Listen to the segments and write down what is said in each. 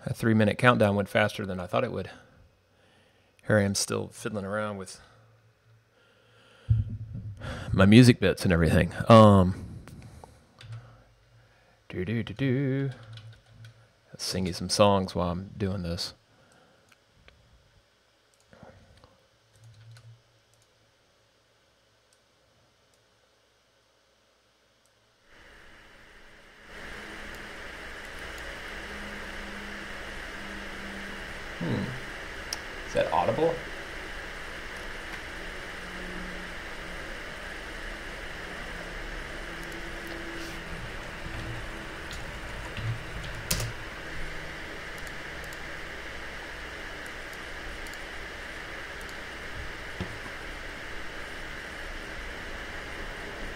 A 3-minute countdown went faster than I thought it would. Here I am still fiddling around with my music bits and everything. Sing you some songs while I'm doing this. Is that audible?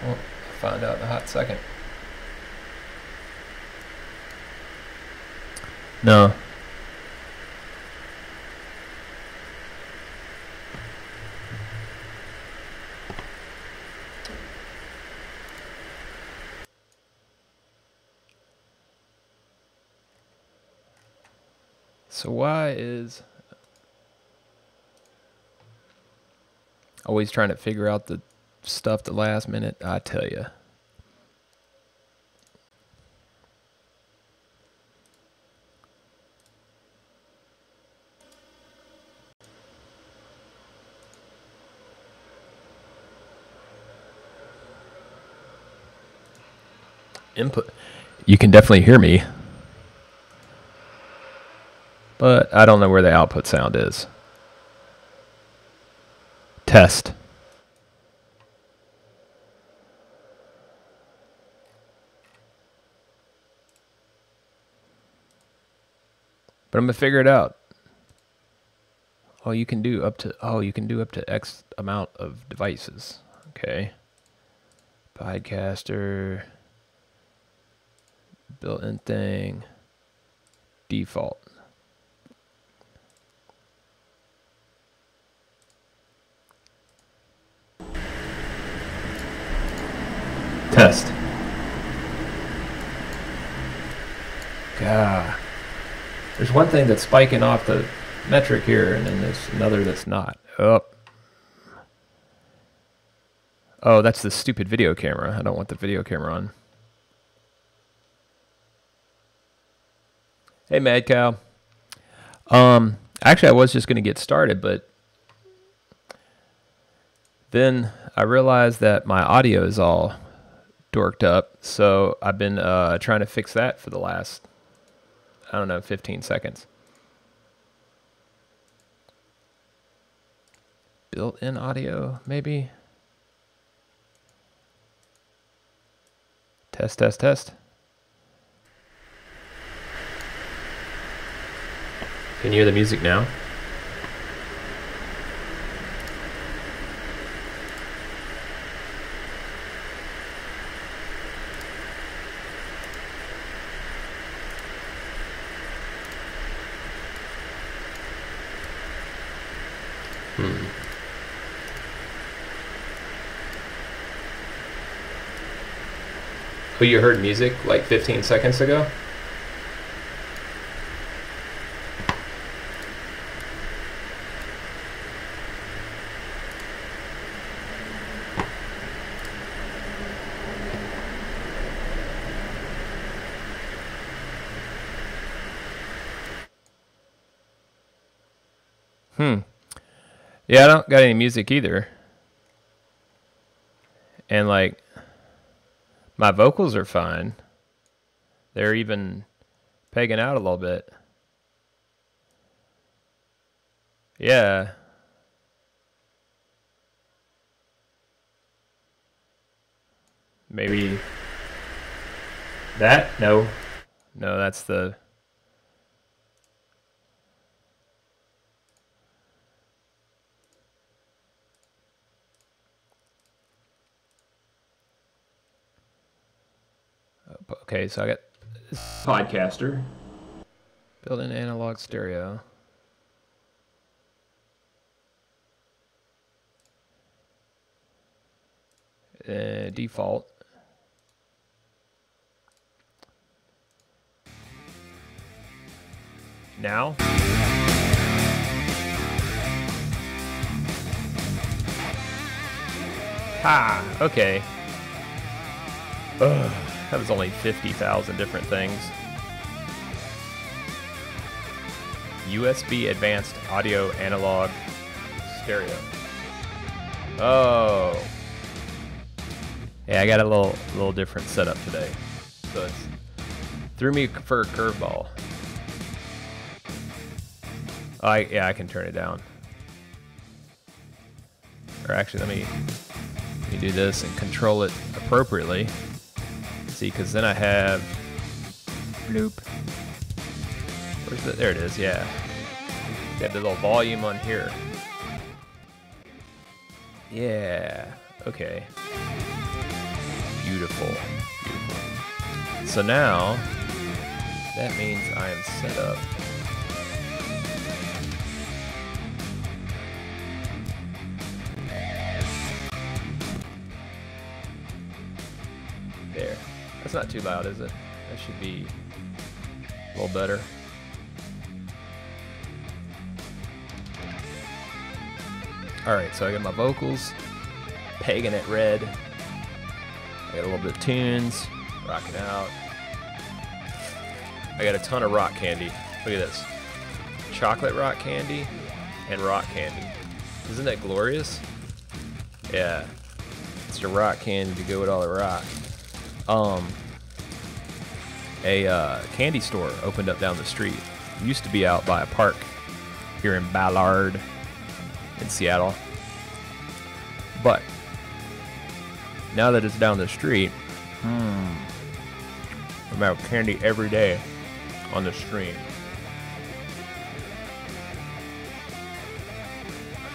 Well, I'll find out in a hot second. No. So why is always trying to figure out the stuff the last minute? I tell you. Input. You can definitely hear me. But I don't know where the output sound is. Test. But I'm gonna figure it out. Oh, you can do up to X amount of devices. Okay. Podcaster. Built-in thing. Default. Test. God. There's one thing that's spiking off the metric here, and then there's another that's not. Oh, that's the stupid video camera. I don't want the video camera on. Hey, Mad Cow. Actually, I was just going to get started, but then I realized that my audio is all dorked up, so I've been trying to fix that for the last, I don't know, 15 seconds. Built-in audio, maybe? Test, test, test. Can you hear the music now? Oh, you heard music like 15 seconds ago? Yeah, I don't got any music either. And like, my vocals are fine. They're even pegging out a little bit. Yeah. Maybe that? No. No, that's the... Okay, so I got this podcaster, built-in analog stereo. Default. Now? Ha! Okay. Ugh, that was only 50,000 different things. USB Advanced Audio Analog Stereo. Oh. Yeah, I got a little different setup today. So it's threw me for a curveball. Yeah, I can turn it down. Or actually, let me do this and control it appropriately. See, because then I have bloop. Where's it? There it is. Yeah, got the little volume on here. Yeah. Okay. Beautiful. Beautiful. So now that means I am set up. There. That's not too loud, is it? That should be a little better. Alright, so I got my vocals, pegging it red. I got a little bit of tunes, rocking out. I got a ton of rock candy. Look at this. Chocolate rock candy and rock candy. Isn't that glorious? Yeah. It's the rock candy to go with all the rock. A candy store opened up down the street. It used to be out by a park here in Ballard in Seattle. But now that it's down the street, I'm out candy every day on the stream.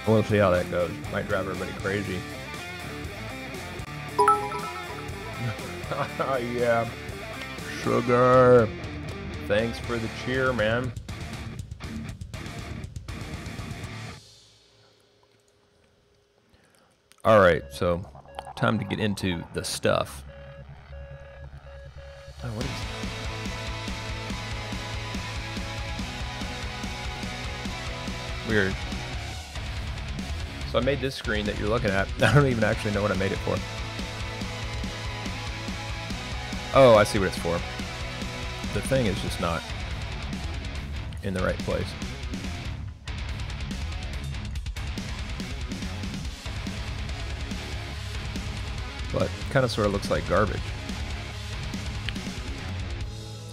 We'll see how that goes. Might drive everybody crazy. Yeah. Sugar. Thanks for the cheer, man. Alright, so time to get into the stuff. Oh, what is that? Weird. So I made this screen that you're looking at. I don't even actually know what I made it for. Oh, I see what it's for. The thing is just not in the right place. But kind of sort of looks like garbage.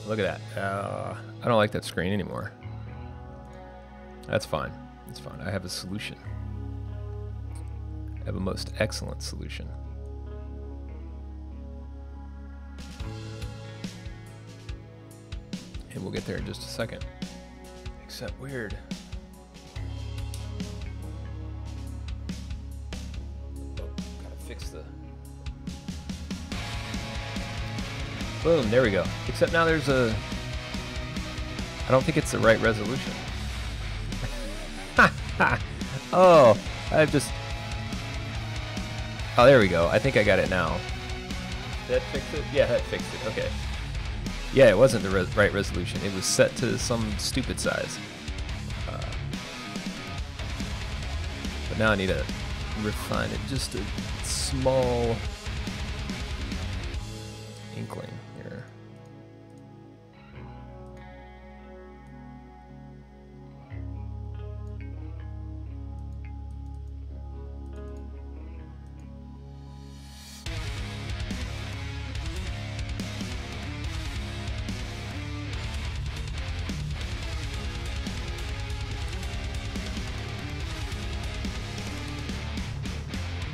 Look at that. I don't like that screen anymore. That's fine. It's fine. I have a solution. I have a most excellent solution. And we'll get there in just a second. Except weird. Oh, gotta fix the... Boom, there we go. Except now there's a... I don't think it's the right resolution. Oh, I've just... Oh, there we go. I think I got it now. Did that fix it? Yeah, that fixed it. Okay. Yeah, it wasn't the right resolution. It was set to some stupid size. But now I need to refine it just a small inkling here.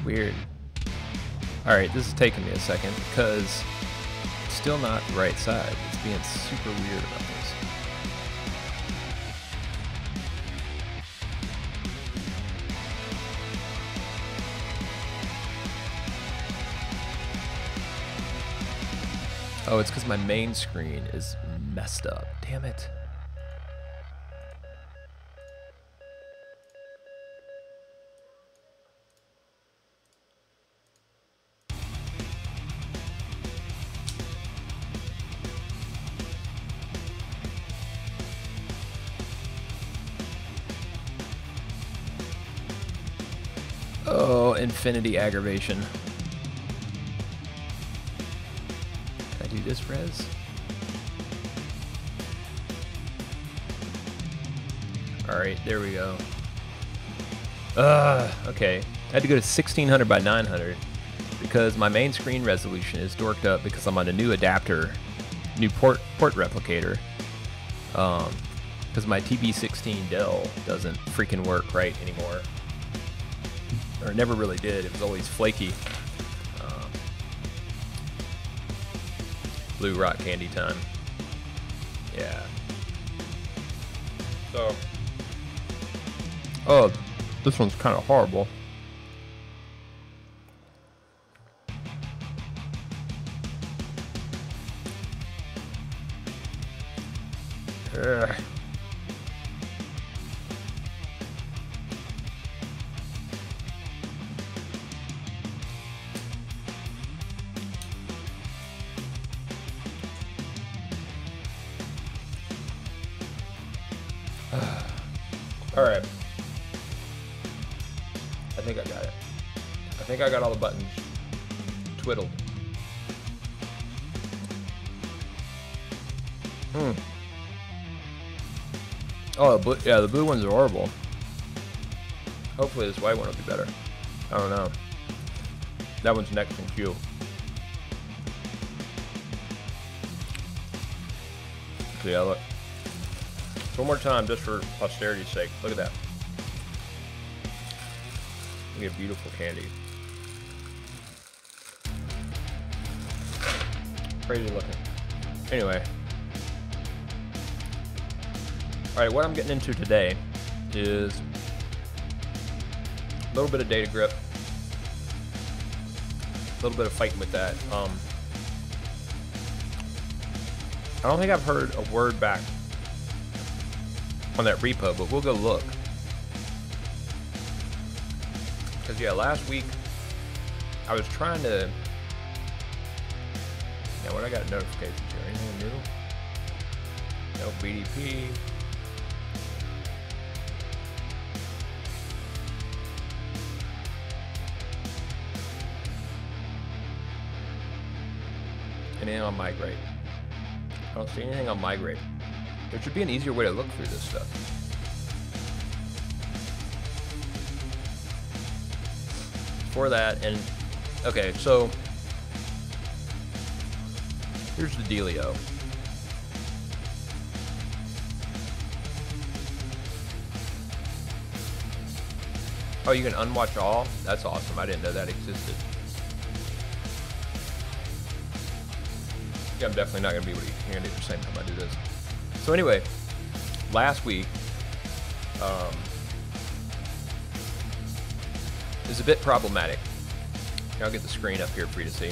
Weird. Alright, this is taking me a second because it's still not the right side. It's being super weird about this. Oh, it's because my main screen is messed up. Damn it. Oh, infinity aggravation. Can I do this res? Alright, there we go. Okay. I had to go to 1600 by 900 because my main screen resolution is dorked up because I'm on a new adapter, new port replicator. Because my TB16 Dell doesn't freaking work right anymore. Or never really did. It was always flaky. Blue rock candy time. Yeah. So. Oh, this one's kind of horrible. Ugh. All right. I think I got it. I think I got all the buttons twiddled. Oh, the blue ones are horrible. Hopefully this white one will be better. I don't know. That one's next in queue. So yeah, look. One more time, just for posterity's sake. Look at that. Look at beautiful candy. Crazy looking. Anyway. Alright, what I'm getting into today is a little bit of data grip. A little bit of fighting with that. I don't think I've heard a word back on that repo, but we'll go look. Because yeah, last week I was trying to. Yeah, what I got notifications here? Anything new? No BDP. Anything on migrate? I don't see anything on migrate. There should be an easier way to look through this stuff. For that, and okay, so here's the dealio. Oh, you can unwatch all? That's awesome. I didn't know that existed. Yeah, I'm definitely not going to be able to hear it at the same time I do this. So anyway, last week is a bit problematic. I'll get the screen up here for you to see.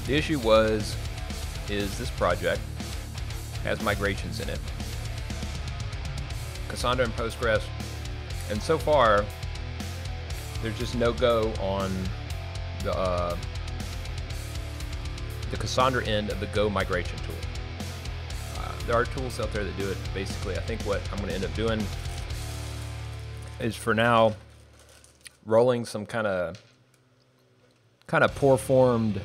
The issue is this project has migrations in it. Cassandra and Postgres, and so far there's just no go on the Cassandra end of the Go migration tool. There are tools out there that do it. Basically, I think what I'm going to end up doing is, for now, rolling some kind of poor formed,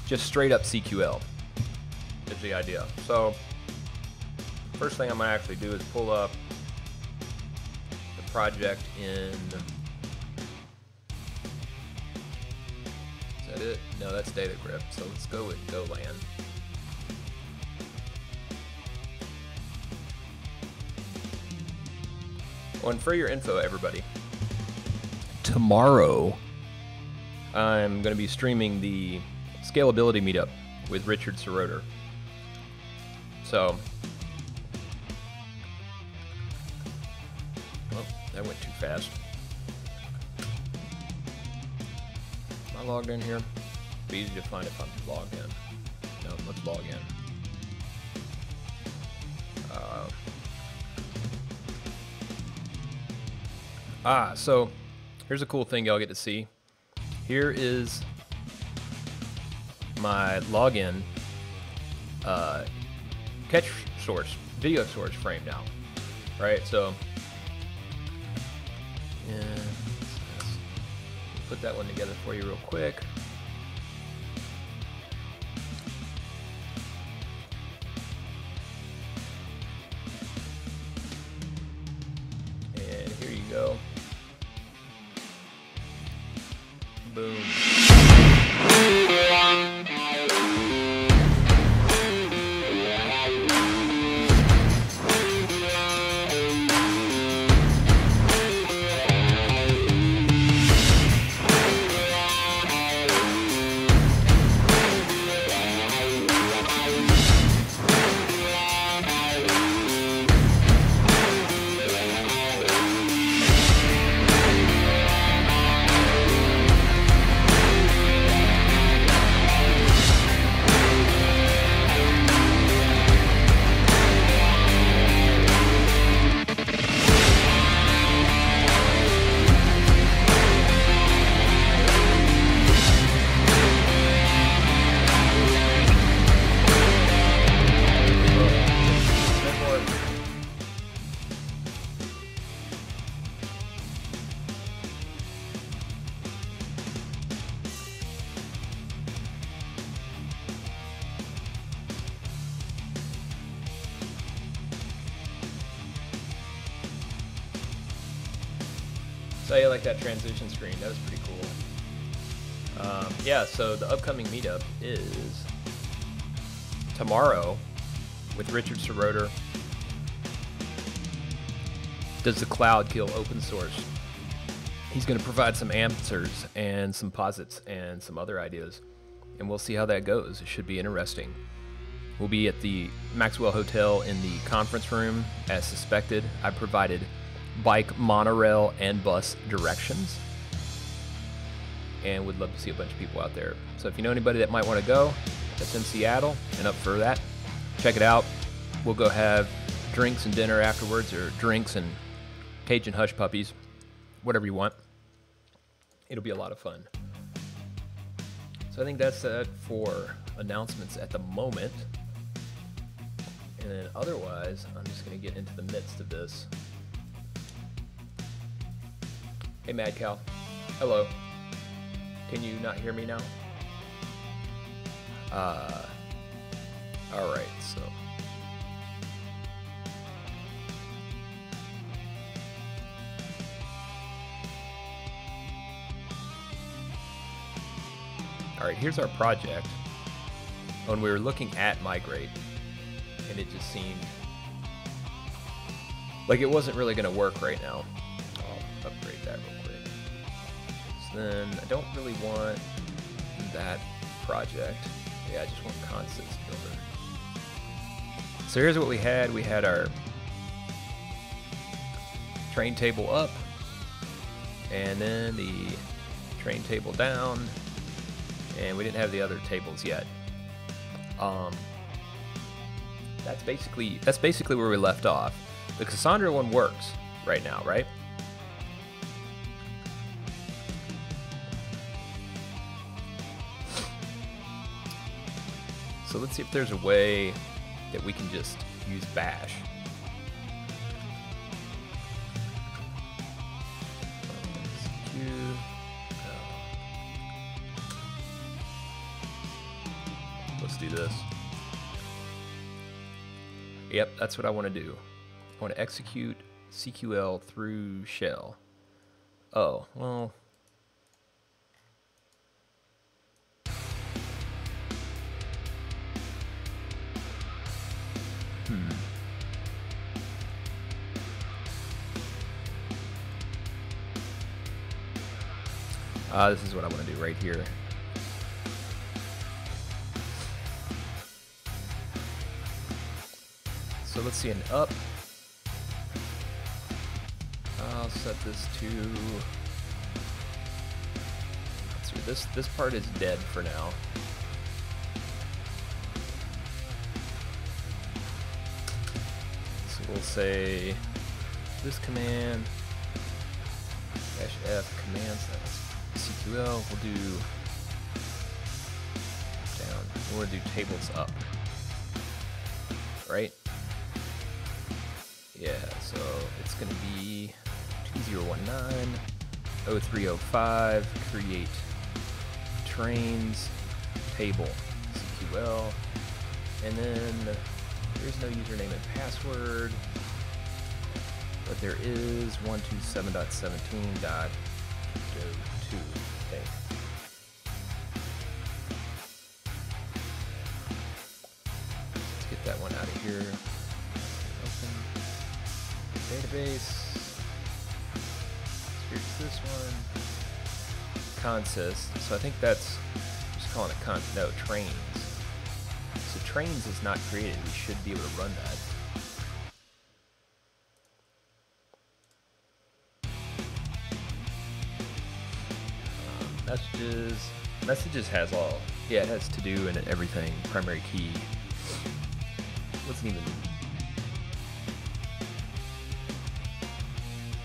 just straight up CQL is the idea. So first thing I'm going to actually do is pull up the project in. Is that it? No, that's data grip. So let's go with GoLand. Oh, and for your info, everybody, tomorrow I'm going to be streaming the scalability meetup with Richard Seroter. So, well, that went too fast. Am I logged in here? It'd be easy to find if I'm logged in. No, let's log in. So here's a cool thing y'all get to see. Here is my login catch source, video source frame now. right? So, yeah, let's put that one together for you real quick. And here you go. Boom. So you like that transition screen? That was pretty cool. Yeah, so the upcoming meetup is tomorrow with Richard Soroder. Does the cloud kill open source? He's going to provide some answers and some posits and some other ideas, and we'll see how that goes. It should be interesting. We'll be at the Maxwell Hotel in the conference room as suspected. I provided bike, monorail, and bus directions, and would love to see a bunch of people out there. So if you know anybody that might want to go, that's in Seattle and up for that, check it out. We'll go have drinks and dinner afterwards, or drinks and Cajun hush puppies, whatever you want. It'll be a lot of fun. So I think that's it for announcements at the moment. And then otherwise, I'm just going to get into the midst of this. Hey, Mad Cow. Hello. Can you not hear me now? All right, so. All right, here's our project. When we were looking at migrate, and it just seemed like it wasn't really going to work right now. I'll upgrade that real quick. So then I don't really want that project. Yeah, I just want constants builder. So here's what we had. We had our train table up, and then the train table down, and we didn't have the other tables yet. That's basically where we left off. The Cassandra one works right now, right? So let's see if there's a way that we can just use bash. Let's do this. Yep, that's what I want to do. I want to execute CQL through shell. Oh, well. This is what I want to do right here. So let's see an up. I'll set this to. Let's see, this part is dead for now. So we'll say this command -f commands CQL. We'll do down. We'll do tables up. Right? Yeah, so it's going to be 2019-0305, create trains, table, CQL, and then there's no username and password, but there is 127.17.02. Okay. Let's get that one out of here. Open database. Here's this one. Consist. So I think that's just calling it no, trains. So trains is not created. We should be able to run that. Messages has all, yeah, it has to do and everything, primary key. Wasn't even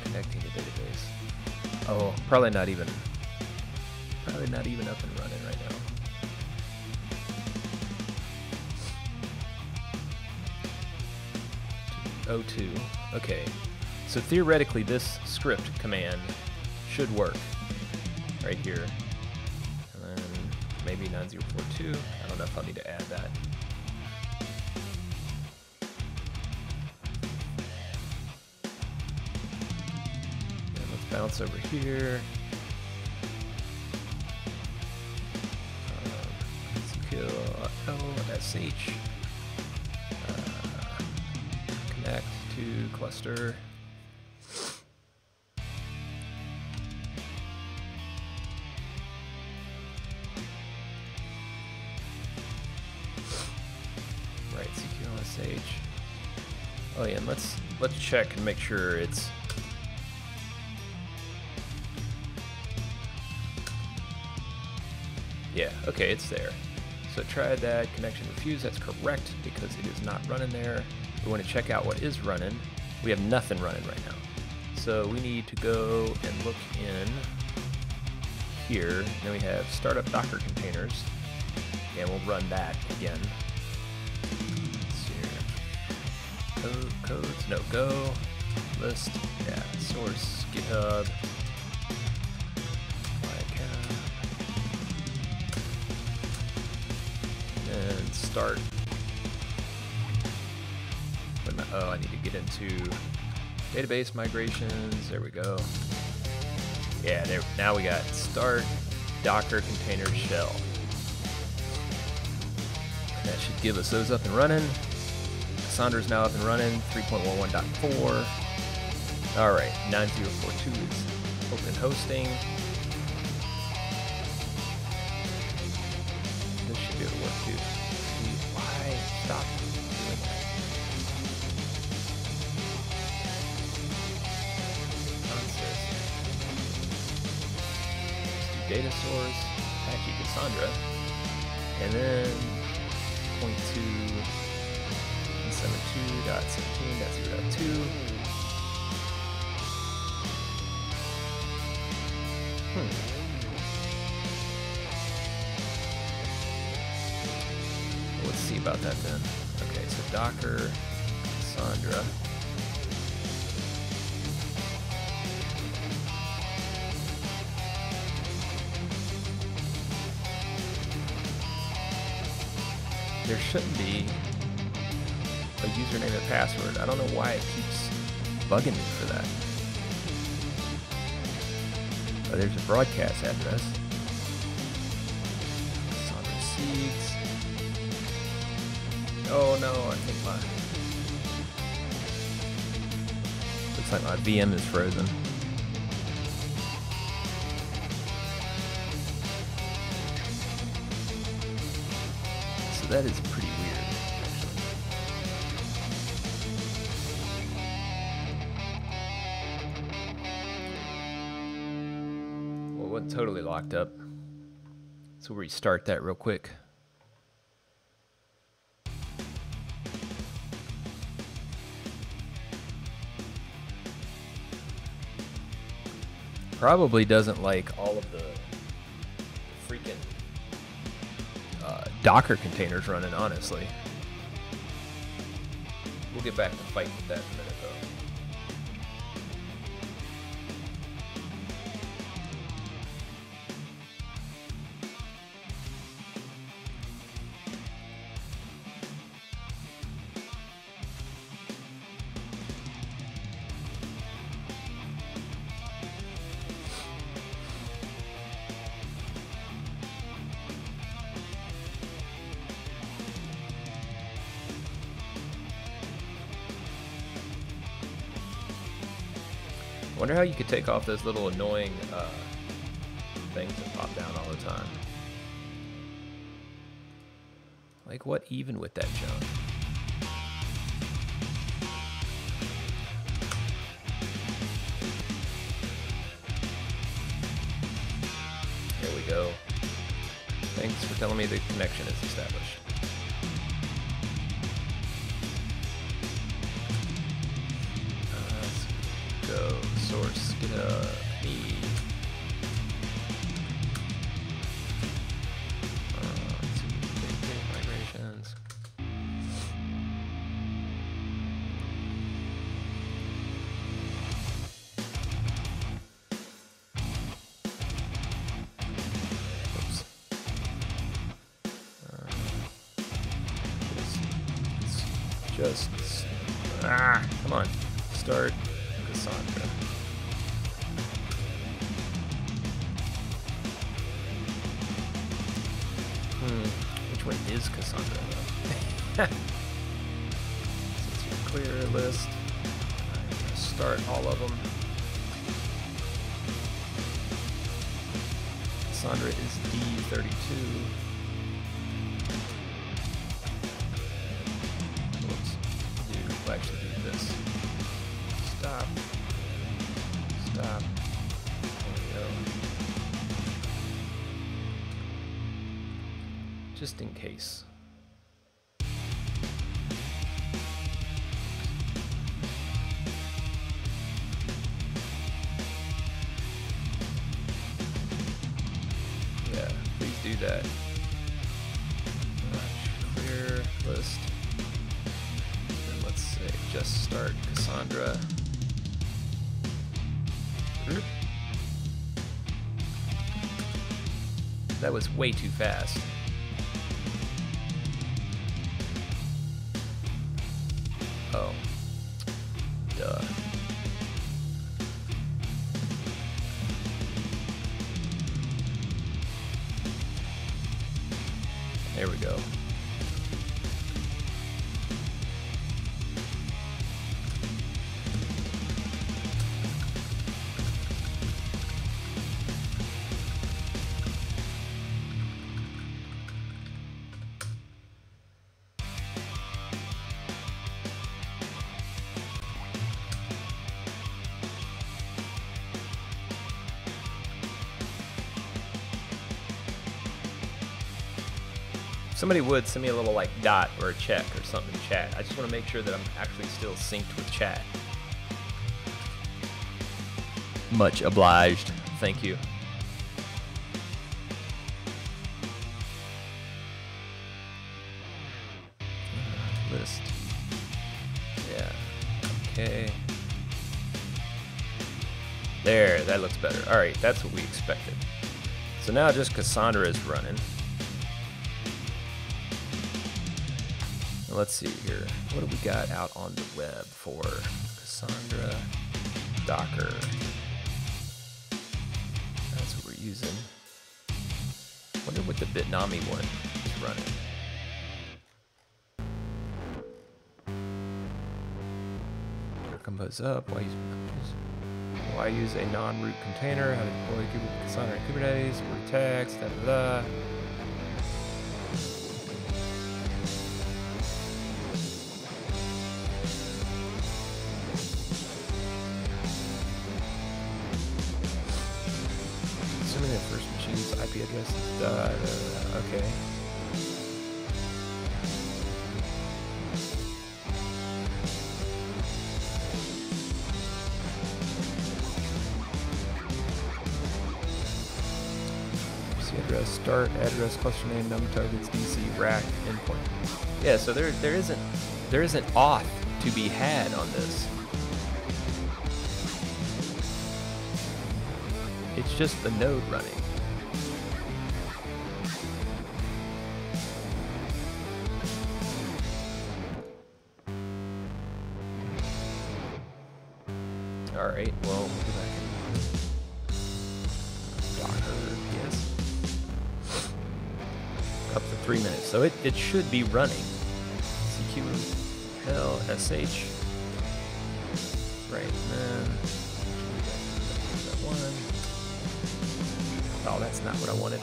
connecting the database. Oh, probably not even up and running right now. O2, okay. So theoretically this script command should work right here. And then maybe 9042. I don't know if I'll need to add that. And let's bounce over here. CQL-LSH. Connect to cluster. Oh yeah, and let's check and make sure it's okay, it's there. So try that, connection refused, that's correct because it is not running there. We want to check out what is running. We have nothing running right now. So we need to go and look in here. And then we have startup Docker containers. And we'll run that again. Codes, no, go, list, yeah, source, GitHub, and start. Oh, I need to get into database migrations. There we go. Yeah, there. Now we got start Docker container shell. That should give us those up and running. Cassandra's now up and running, 3.11.4. Alright, 9042 is open hosting. This should be able to work too. Why? Stop doing that. Let's do data source, Apache Cassandra, and then point to 72.17.02. Let's see about that then. Okay, so Docker, Cassandra. There shouldn't be a username and password. I don't know why it keeps bugging me for that. Oh, there's a broadcast address. Cassandra Seeds. Oh no, I think looks like my VM is frozen. So that is pretty weird, actually. Well, it wasn't totally locked up. So we'll restart that real quick. Probably doesn't like all of the freaking Docker containers running, honestly. We'll get back to fighting with that in a minute, though. Wonder how you could take off those little annoying things that pop down all the time. Like, what even with that junk? There we go. Thanks for telling me the connection is established. Go source, get a me. Let's see, migrations. Oops. Just come on, start. Cassandra. Which one is Cassandra though? Since you clear a list, I'm gonna start all of them. Cassandra is D32. Whoops. We'll actually do this. Stop. Stop. There we go. Just in case. Yeah, please do that. Clear list. And let's say just start Cassandra. That was way too fast. Oh. Duh. There we go. Somebody would send me a little like dot or a check or something in chat. I just want to make sure that I'm actually still synced with chat. Much obliged. Thank you. List. Yeah. Okay. There, that looks better. All right, that's what we expected. So now just Cassandra is running. Let's see here. What do we got out on the web for Cassandra Docker? That's what we're using. Wonder what the Bitnami one is running. Compose up. Why use a non-root container? How to deploy Cassandra in Kubernetes? Word text. Da da da. Assuming the first machine's IP address is okay. Address, start, address, cluster name, num targets, DC, rack, endpoint. Yeah, so there isn't auth to be had on this. It's just the node running. Alright, well, we'll go back and Docker, yes. Up to 3 minutes. So it should be running. CQLSH. Right, and then that one. Oh, that's not what I wanted.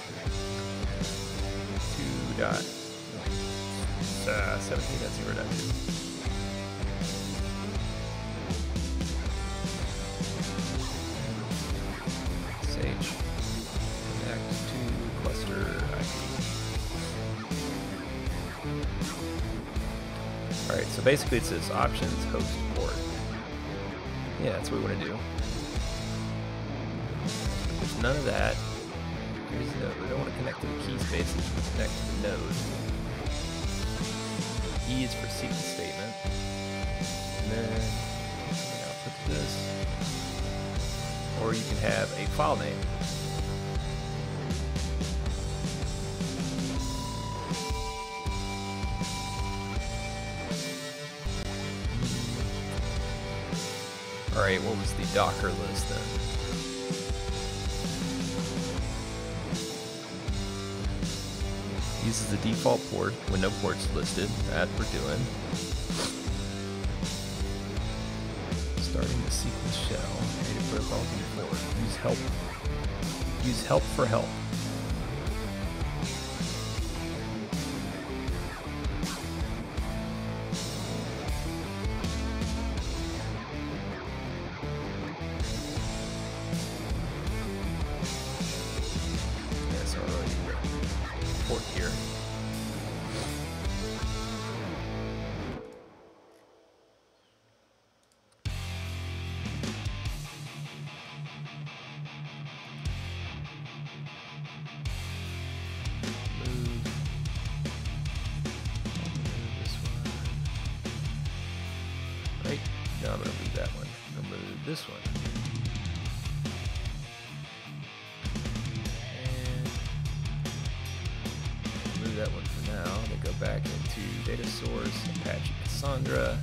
2.17.0.2. Connect to cluster IP. Alright, so basically it says options host port. Yeah, that's what we want to do. There's none of that. Here's the node. We don't want to connect to the key spaces, we want to connect to the node. E is for sequence statement. And then output this. Or you can have a file name. Alright, what was the Docker list then? Uses the default port when no port's listed. That we're doing. Starting the sequence shell. Create a protocol before. Use help. Use help for help. Yes, already port here. No, I'm going to move that one. I'm going to move this one. And move that one for now. Then go back into data source, Apache Cassandra.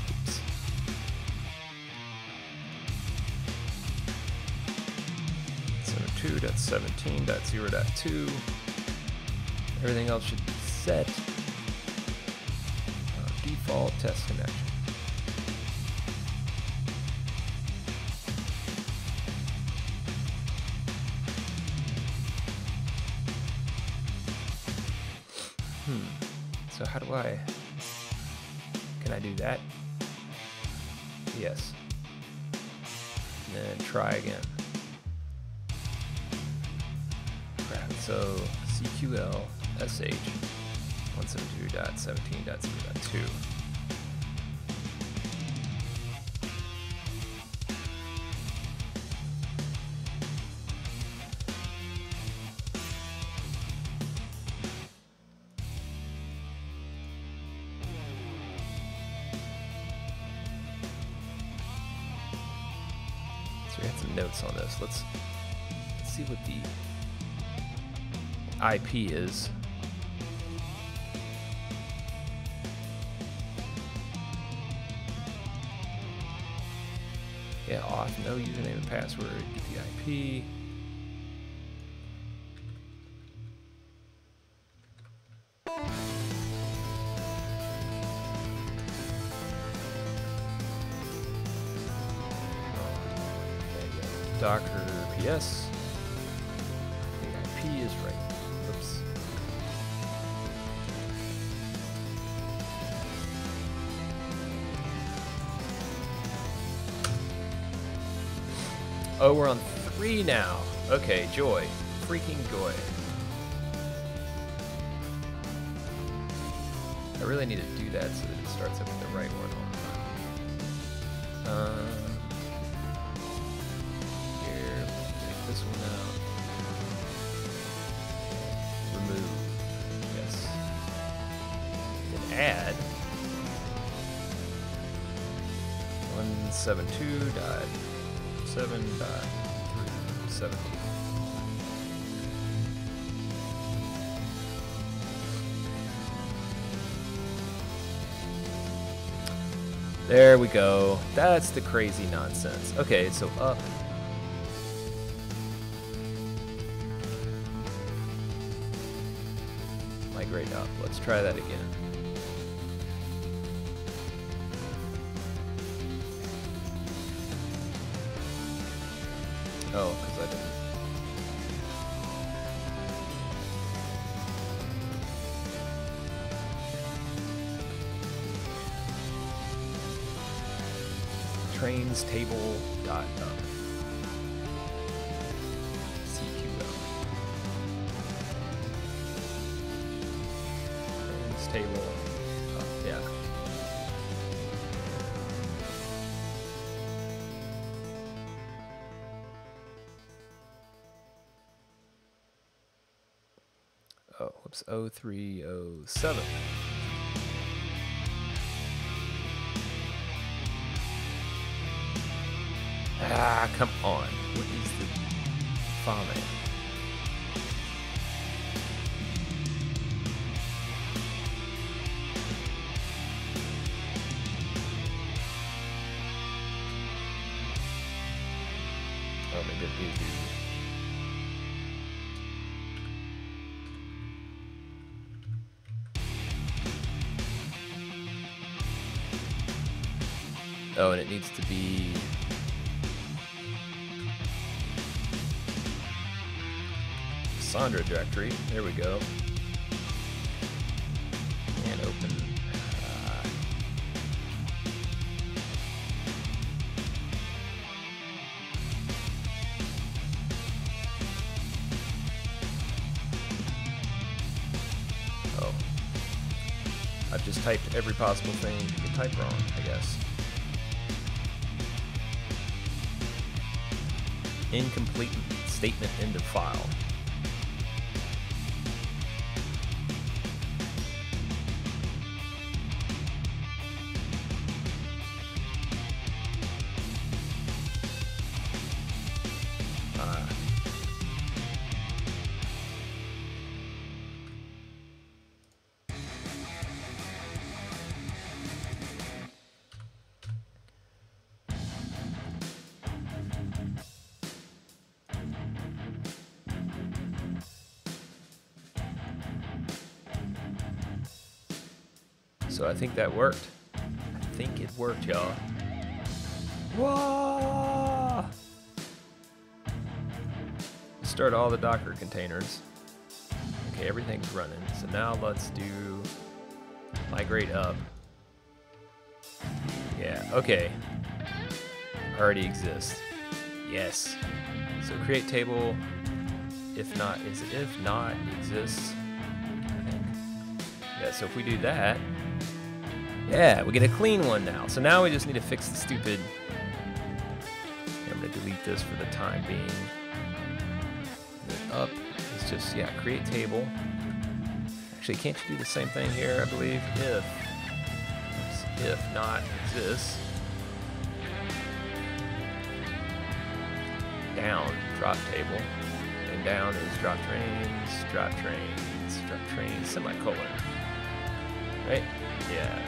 Oops. So 2.17.0.2. Everything else should be set. Default test connection. So how do can I do that? Yes. And then try again. Crap, so CQL SH 172.17.0.2. So we had some notes on this. Let's see what the IP is. Yeah, auth, no username and password, DPIP. Docker PS. The IP is right. Oops. Oh, we're on 3 now. Okay, joy. Freaking joy. I really need to do that so that it starts up with the right one on. Here, take this one out. Remove add 172.7.317. There we go. That's the crazy nonsense. Okay, so up. Migrate up. Let's try that again. Oh, because I didn't. Trains table dot up. CQL. Trains table up. Yeah. Oh, whoops. 0307. Ah, come on. What is the format? Oh, they did do. Oh, and it needs to be Cassandra directory. There we go. And open. Oh. I've just typed every possible thing you can type wrong, I guess. Incomplete statement end of file. So I think that worked. I think it worked, y'all. Whoa! Start all the Docker containers. Okay, everything's running. So now let's do migrate up. Yeah, okay. Already exists. Yes. So create table. If not, is it if not exists? I think. Yeah, so if we do that, yeah, we get a clean one now. So now we just need to fix the stupid. I'm gonna delete this for the time being. Then up is just, yeah, create table. Actually, can't you do the same thing here, I believe? If not exists. Down, drop table. And down is drop trains, semicolon. Right? Yeah.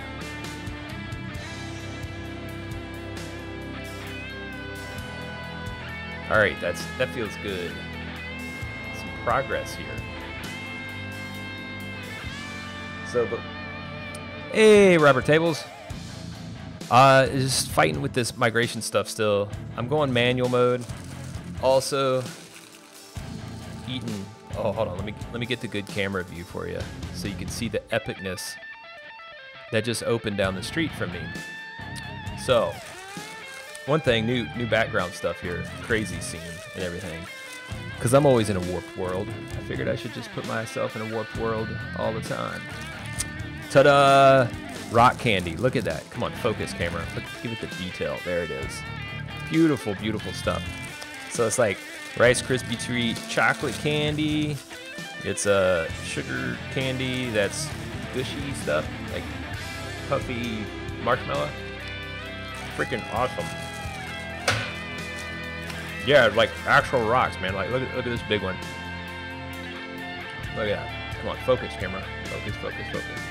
All right, that feels good. Some progress here. So, but hey, Robert Tables. Just fighting with this migration stuff still. I'm going manual mode. Also, eating. Oh, hold on. Let me get the good camera view for you, so you can see the epicness that just opened down the street from me. So. One thing, new background stuff here, crazy scene and everything. Because I'm always in a warped world. I figured I should just put myself in a warped world all the time. Ta-da! Rock candy, look at that. Come on, focus camera. Look, give it the detail, there it is. Beautiful, beautiful stuff. So it's like Rice Krispie treat, chocolate candy. It's a sugar candy that's gushy stuff, like puffy marshmallow. Freaking awesome. Yeah, like actual rocks, man. Like, look at this big one. Look at that. Come on, focus, camera. Focus, focus, focus.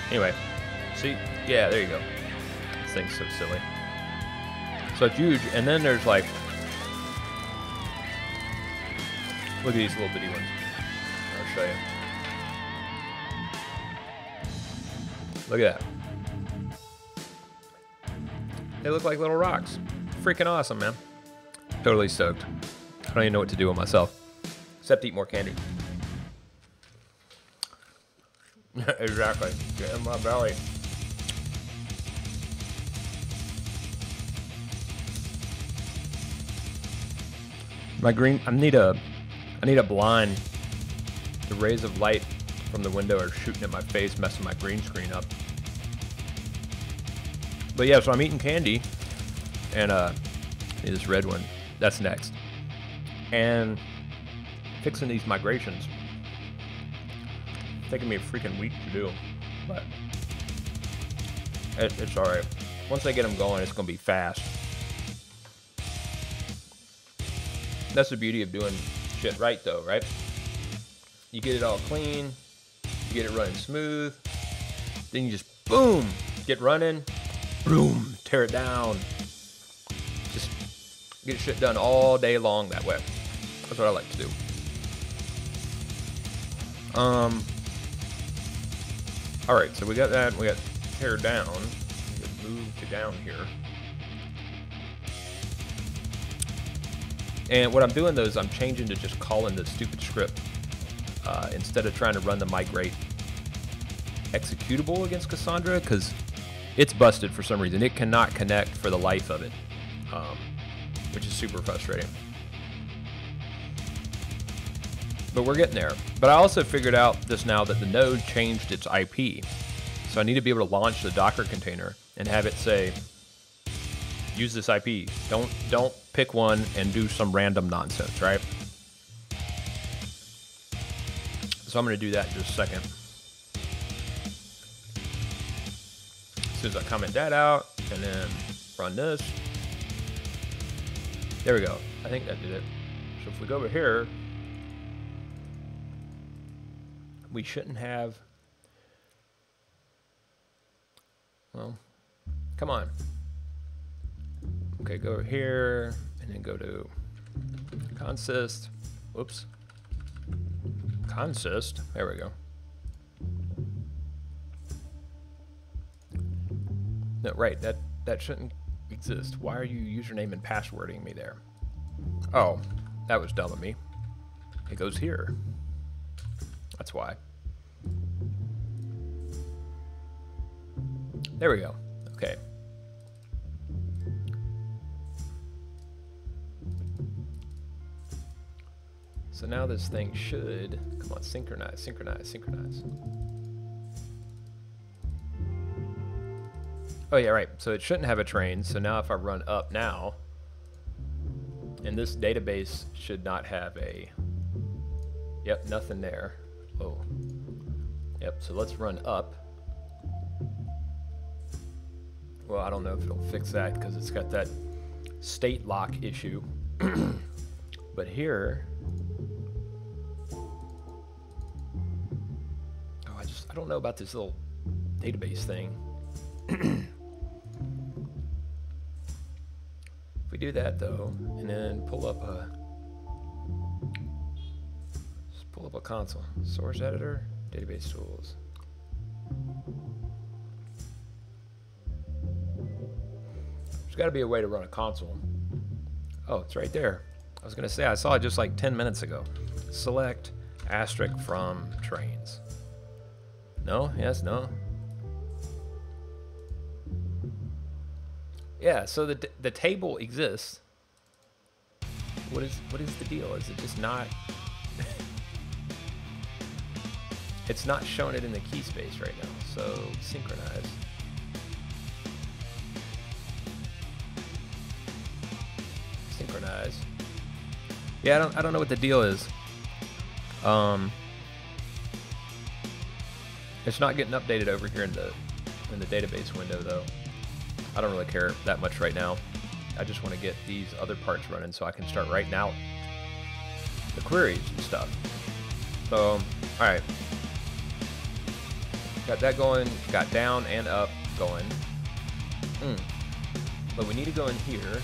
Anyway, see? Yeah, there you go. This thing's so silly. So it's huge, and then there's like, look at these little bitty ones. I'll show you. Look at that. They look like little rocks. Freaking awesome, man. Totally stoked. I don't even know what to do with myself, except eat more candy. Exactly. Get in my belly. My green. I need a blind. The rays of light from the window are shooting at my face, messing my green screen up. But yeah, so I'm eating candy, and this red one. That's next. And fixing these migrations. It's taking me a freaking week to do, but it's all right. Once I get them going, it's gonna be fast. That's the beauty of doing shit right, though, right? You get it all clean, you get it running smooth, then you just boom, get running, boom, tear it down. Just get shit done all day long that way. That's what I like to do. All right, so we got that. We got tear down. We move to down here. And what I'm doing though is I'm changing to just calling the stupid script instead of trying to run the migrate executable against Cassandra, because it's busted for some reason. It cannot connect for the life of it, which is super frustrating. But we're getting there. But I also figured out this now that the node changed its IP. So I need to be able to launch the Docker container and have it say, use this IP. Don't pick one and do some random nonsense, right? So I'm gonna do that in just a second. As soon as I comment that out and then run this. There we go. I think that did it. So if we go over here, we shouldn't have, well, come on. Okay, go over here and then go to consist. Whoops. Consist. There we go. No, right, that shouldn't exist. Why are you username and passwording me there? Oh, that was dumb of me. It goes here. That's why. There we go. Okay. So now this thing should, come on, synchronize, synchronize, synchronize. Oh yeah, right. So it shouldn't have a train. So now if I run up now, and this database should not have a, yep, nothing there. Oh, yep, so let's run up. Well, I don't know if it'll fix that because it's got that state lock issue. But here, oh, I don't know about this little database thing. If we do that though, and then pull up a console, source editor, database tools. There's got to be a way to run a console. Oh, it's right there. I was gonna say I saw it just like 10 minutes ago. Select asterisk from trains. No? Yes, no. Yeah, so the table exists. What is the deal? Is it just not? It's not showing it in the key space right now. So synchronize. Synchronize. Yeah, I don't know what the deal is. It's not getting updated over here in the database window though. I don't really care that much right now. I just want to get these other parts running so I can start writing out the queries and stuff. So, all right. Got that going, got down and up going. But we need to go in here.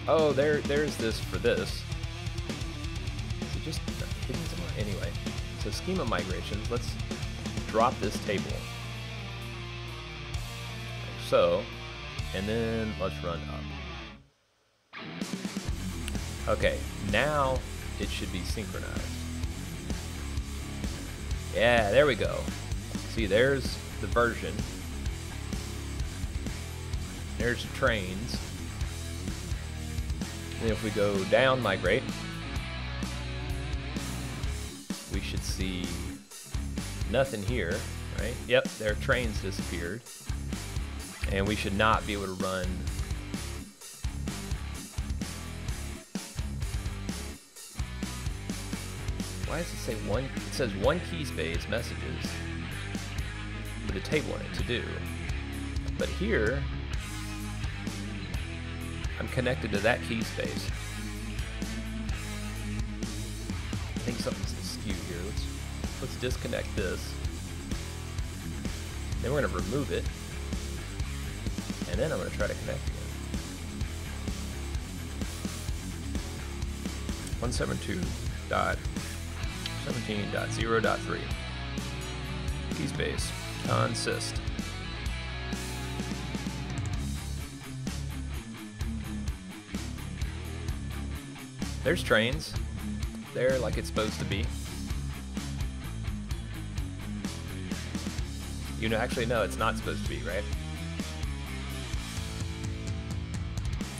Oh, there's this for this. Is it just hidden somewhere? Anyway, so schema migrations, let's drop this table. Like so, and then let's run up. Okay, now it should be synchronized. Yeah, there we go. See, there's the version. There's the trains. And if we go down migrate, we should see nothing here, right? Yep, their trains disappeared. And we should not be able to run why does it say one? It says one key space messages with a table in it to do. But here, I'm connected to that key space. I think something's askew here. Let's disconnect this. Then we're going to remove it. And then I'm going to try to connect again. 172.17.0.3 key space consist. There's trains. They're like it's supposed to be. You know, actually no, it's not supposed to be, right?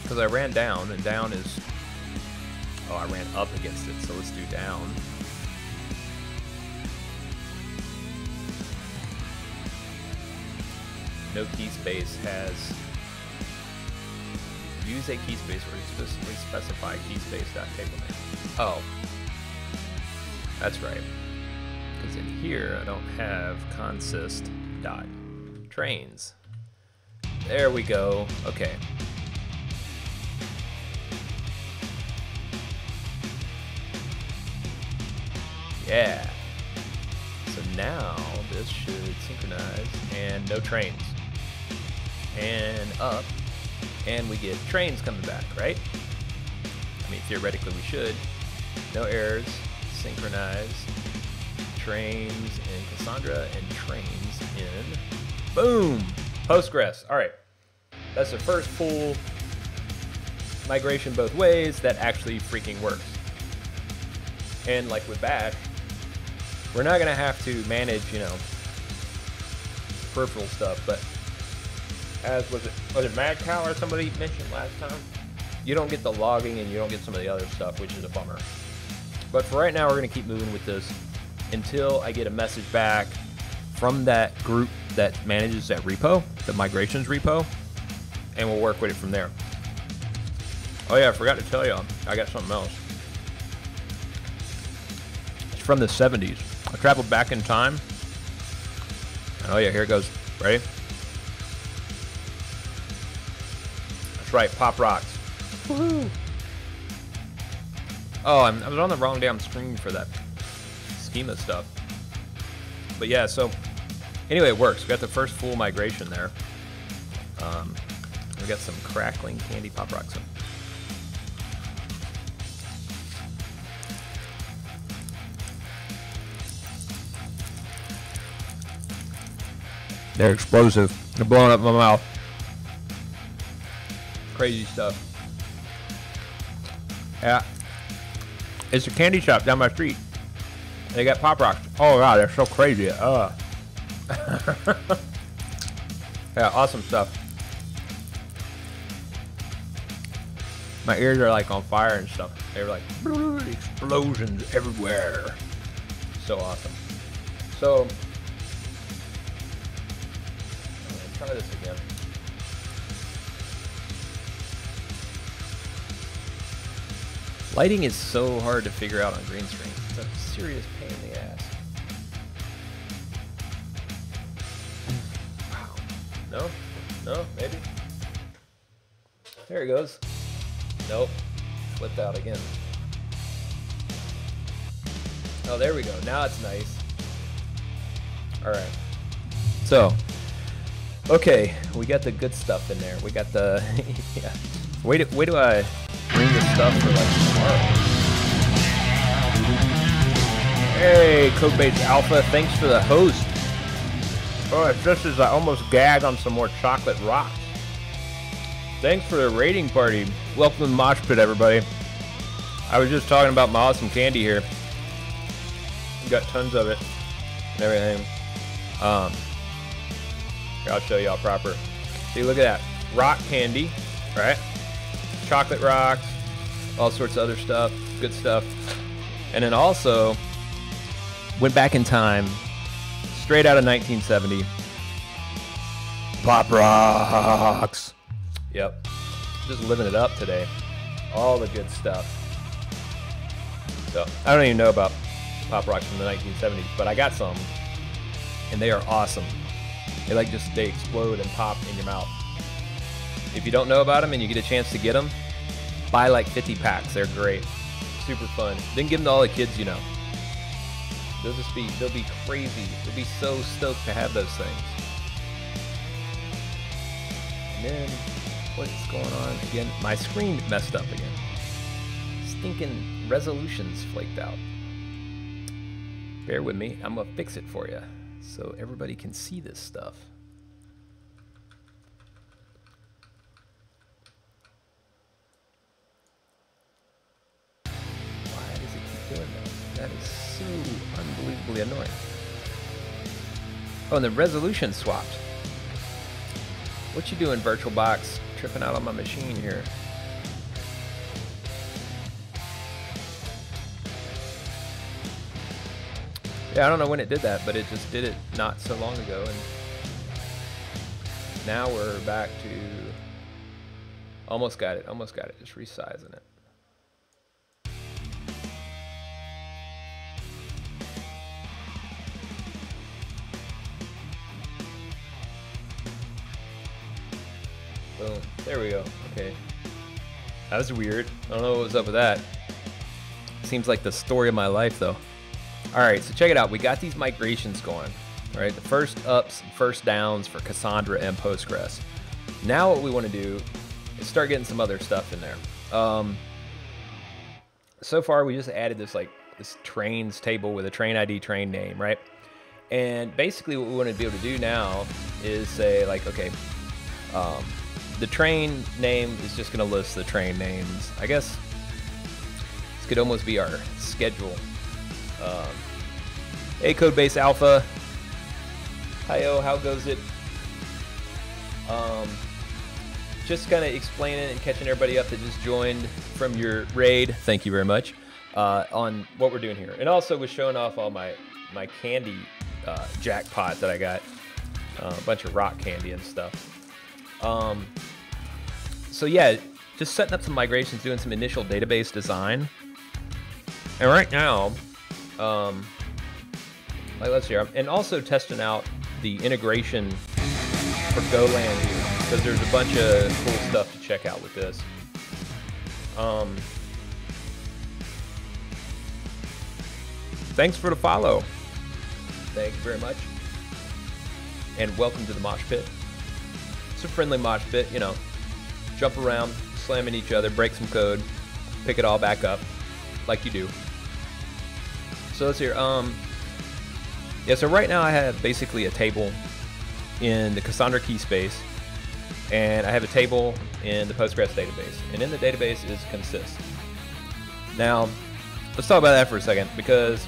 Because I ran down, and down is... Oh, I ran up against it, so let's do down. No key space has... Use a key space where you specifically specify key space.table name. Oh. That's right. Because in here, I don't have consist.trains. There we go. Okay. Yeah. So now this should synchronize and no trains. And up. And we get trains coming back, right? I mean, theoretically we should. No errors. Synchronize. Trains in Cassandra and trains in... Boom! Postgres. All right. That's the first full migration both ways that actually freaking works. And like with Bash, we're not going to have to manage, you know, peripheral stuff, but as was it MadCow or somebody mentioned last time, you don't get the logging and you don't get some of the other stuff, which is a bummer. But for right now, we're going to keep moving with this until I get a message back from that group that manages that repo, the migrations repo, and we'll work with it from there. Oh yeah, I forgot to tell y'all, I got something else. It's from the 70s. I traveled back in time. And oh yeah, here it goes. Ready? That's right, Pop Rocks. Woohoo! Oh, I was on the wrong damn screen for that schema stuff. But yeah, so anyway, it works. We got the first full migration there. We got some crackling candy Pop Rocks. They're explosive. They're blowing up my mouth. Crazy stuff. Yeah. It's a candy shop down my street. They got Pop Rocks. Oh god, they're so crazy. Yeah, awesome stuff. My ears are like on fire and stuff. They're like explosions everywhere. So awesome. So try this again. Lighting is so hard to figure out on green screen. It's a serious pain in the ass. No? No? Maybe? There it goes. Nope. Flipped out again. Oh, there we go. Now it's nice. Alright. So, okay, we got the good stuff in there. We got the... yeah. Wait do I bring this stuff for like tomorrow? Hey, Codebase Alpha, thanks for the host. Oh, it's just as I almost gag on some more chocolate rocks. Thanks for the raiding party. Welcome to the Mosh Pit, everybody. I was just talking about my awesome candy here. Got tons of it and everything. Here, I'll show y'all proper. See, look at that. Rock candy, right? Chocolate rocks, all sorts of other stuff, good stuff. And then also, went back in time, straight out of 1970. Pop rocks. Yep. Just living it up today. All the good stuff. So, I don't even know about Pop Rocks from the 1970s, but I got some, and they are awesome. They they explode and pop in your mouth. If you don't know about them and you get a chance to get them, buy like 50 packs. They're great, super fun. Then give them to all the kids you know. They'll be crazy. They'll be so stoked to have those things. And then what is going on again? My screen messed up again. Stinking resolutions flaked out. Bear with me, I'm gonna fix it for you so everybody can see this stuff. Why does it keep doing that? That is so unbelievably annoying. Oh, and the resolution swapped. What you doing, VirtualBox? Tripping out on my machine here. Yeah, I don't know when it did that, but it just did it not so long ago, and now we're back to almost got it, just resizing it. Boom, there we go, okay. That was weird, I don't know what was up with that. Seems like the story of my life though. All right, so check it out. We got these migrations going, right? The first ups, first downs for Cassandra and Postgres. Now what we want to do is start getting some other stuff in there. So far, we just added this this trains table with a train ID, train name, right? And basically what we want to be able to do now is say like, okay, the train name is just going to list the train names. I guess this could almost be our schedule. Hey, Codebase Alpha. Hi-yo, how goes it? Just kind of explaining and catching everybody up that just joined from your raid. Thank you very much. On what we're doing here. And also was showing off all my candy jackpot that I got. A bunch of rock candy and stuff. So yeah, just setting up some migrations, doing some initial database design. And right now, let's see, and also testing out the integration for Golang here, because there's a bunch of cool stuff to check out with this. Thanks for the follow. Thank you very much. And welcome to the Mosh Pit. It's a friendly Mosh Pit, you know. Jump around, slamming each other, break some code, pick it all back up, like you do. So let's hear, yeah, so right now I have basically a table in the Cassandra key space, and I have a table in the Postgres database, and in the database is consist. Now, let's talk about that for a second, because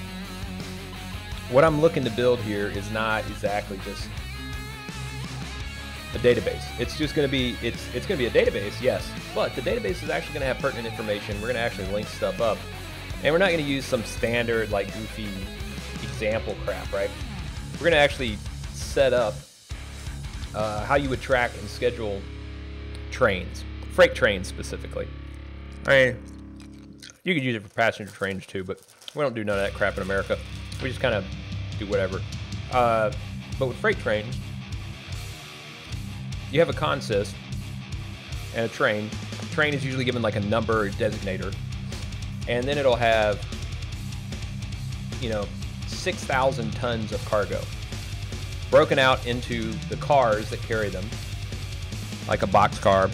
what I'm looking to build here is not exactly just a database. It's just going to be, it's going to be a database, yes, but the database is actually going to have pertinent information. We're going to actually link stuff up, and we're not going to use some standard, like, goofy example crap, right? We're going to actually set up how you would track and schedule trains, freight trains specifically. I mean, you could use it for passenger trains too, but we don't do none of that crap in America. We just kind of do whatever. But with freight trains, you have a consist and a train. Train is usually given like a number or designator, and then it'll have, you know, 6,000 tons of cargo broken out into the cars that carry them, like a box car,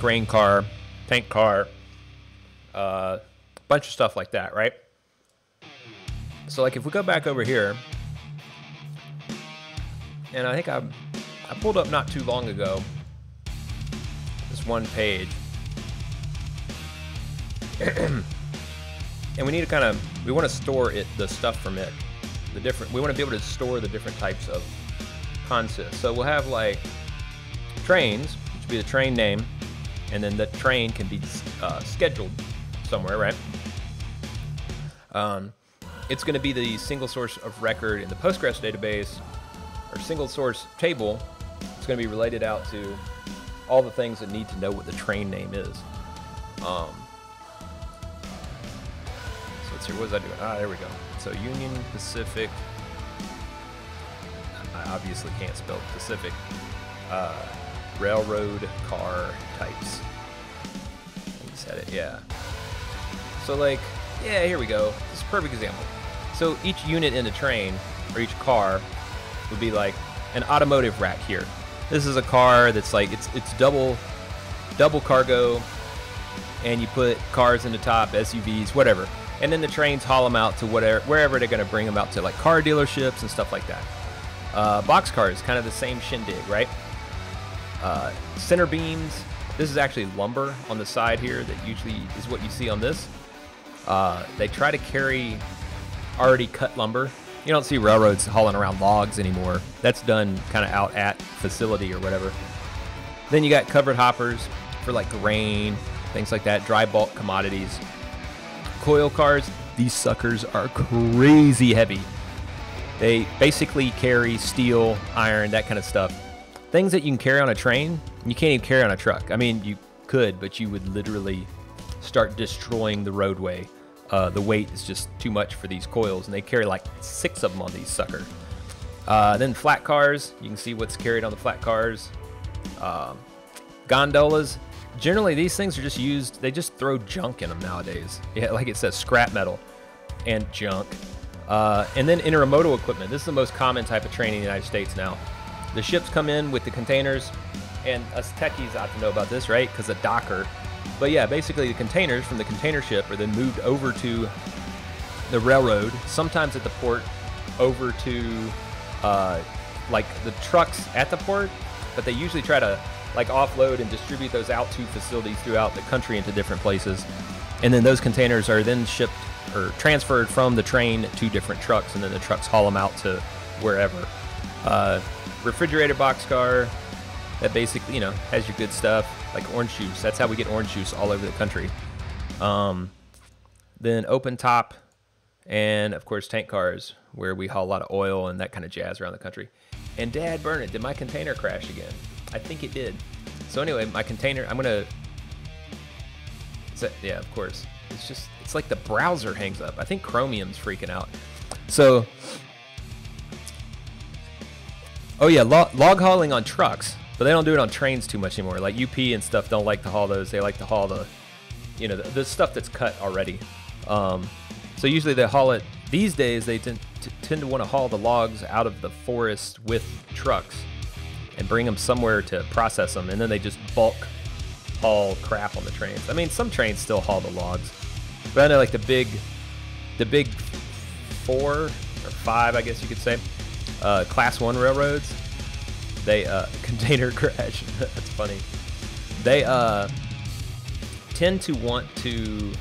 grain car, tank car, bunch of stuff like that, right? So like if we go back over here, and I think I pulled up not too long ago this one page, and we need to kind of, we want to store it, the stuff from it, the different, we want to be able to store the different types of consists. So we'll have like trains, which would be the train name, and then the train can be scheduled somewhere, right? It's going to be the single source of record in the Postgres database, or single source table. It's going to be related out to all the things that need to know what the train name is. So let's see, what was I doing? Ah, there we go. So Union Pacific, I obviously can't spell Pacific, railroad car types. I just had it, yeah. So like, yeah, here we go. This is a perfect example. So each unit in the train, or each car, would be like an automotive rack here. This is a car that's like, it's double cargo, and you put cars in the top, SUVs, whatever. And then the trains haul them out to wherever they're gonna bring them out to, like car dealerships and stuff like that. Box cars, kind of the same shindig, right? Center beams, this is actually lumber on the side here that usually is what you see on this. They try to carry already cut lumber. You don't see railroads hauling around logs anymore. That's done kind of out at facility or whatever. Then you got covered hoppers for like grain, things like that, dry bulk commodities. Coil cars, these suckers are crazy heavy. They basically carry steel, iron, that kind of stuff. Things that you can carry on a train, you can't even carry on a truck. I mean, you could, but you would literally start destroying the roadway. The weight is just too much for these coils, and they carry like 6 of them on these sucker. Then flat cars, you can see what's carried on the flat cars. Gondolas, generally these things are just used, they just throw junk in them nowadays. Yeah, like it says, scrap metal and junk. And then intermodal equipment. This is the most common type of train in the United States now. The ships come in with the containers, and us techies ought to know about this, right? Because a docker. But yeah, basically the containers from the container ship are then moved over to the railroad, sometimes at the port, over to like the trucks at the port, but they usually try to like offload and distribute those out to facilities throughout the country into different places. And then those containers are then shipped or transferred from the train to different trucks, and then the trucks haul them out to wherever. Refrigerated boxcar, that basically, you know, has your good stuff, like orange juice. That's how we get orange juice all over the country. Then open top, and of course tank cars, where we haul a lot of oil and that kind of jazz around the country. And dad burn it, did my container crash again? I think it did. So anyway, my container, I'm gonna, yeah, of course. It's just, it's like the browser hangs up. I think Chromium's freaking out. So, oh yeah, log hauling on trucks, but they don't do it on trains too much anymore. Like UP and stuff don't like to haul those. They like to haul the, you know, the stuff that's cut already. So usually they haul it, these days they tend to want to haul the logs out of the forest with trucks and bring them somewhere to process them, and then they just bulk haul crap on the trains. I mean, some trains still haul the logs, but I know like the big 4 or 5, I guess you could say, class 1 railroads, they container crash. That's funny. They tend to want to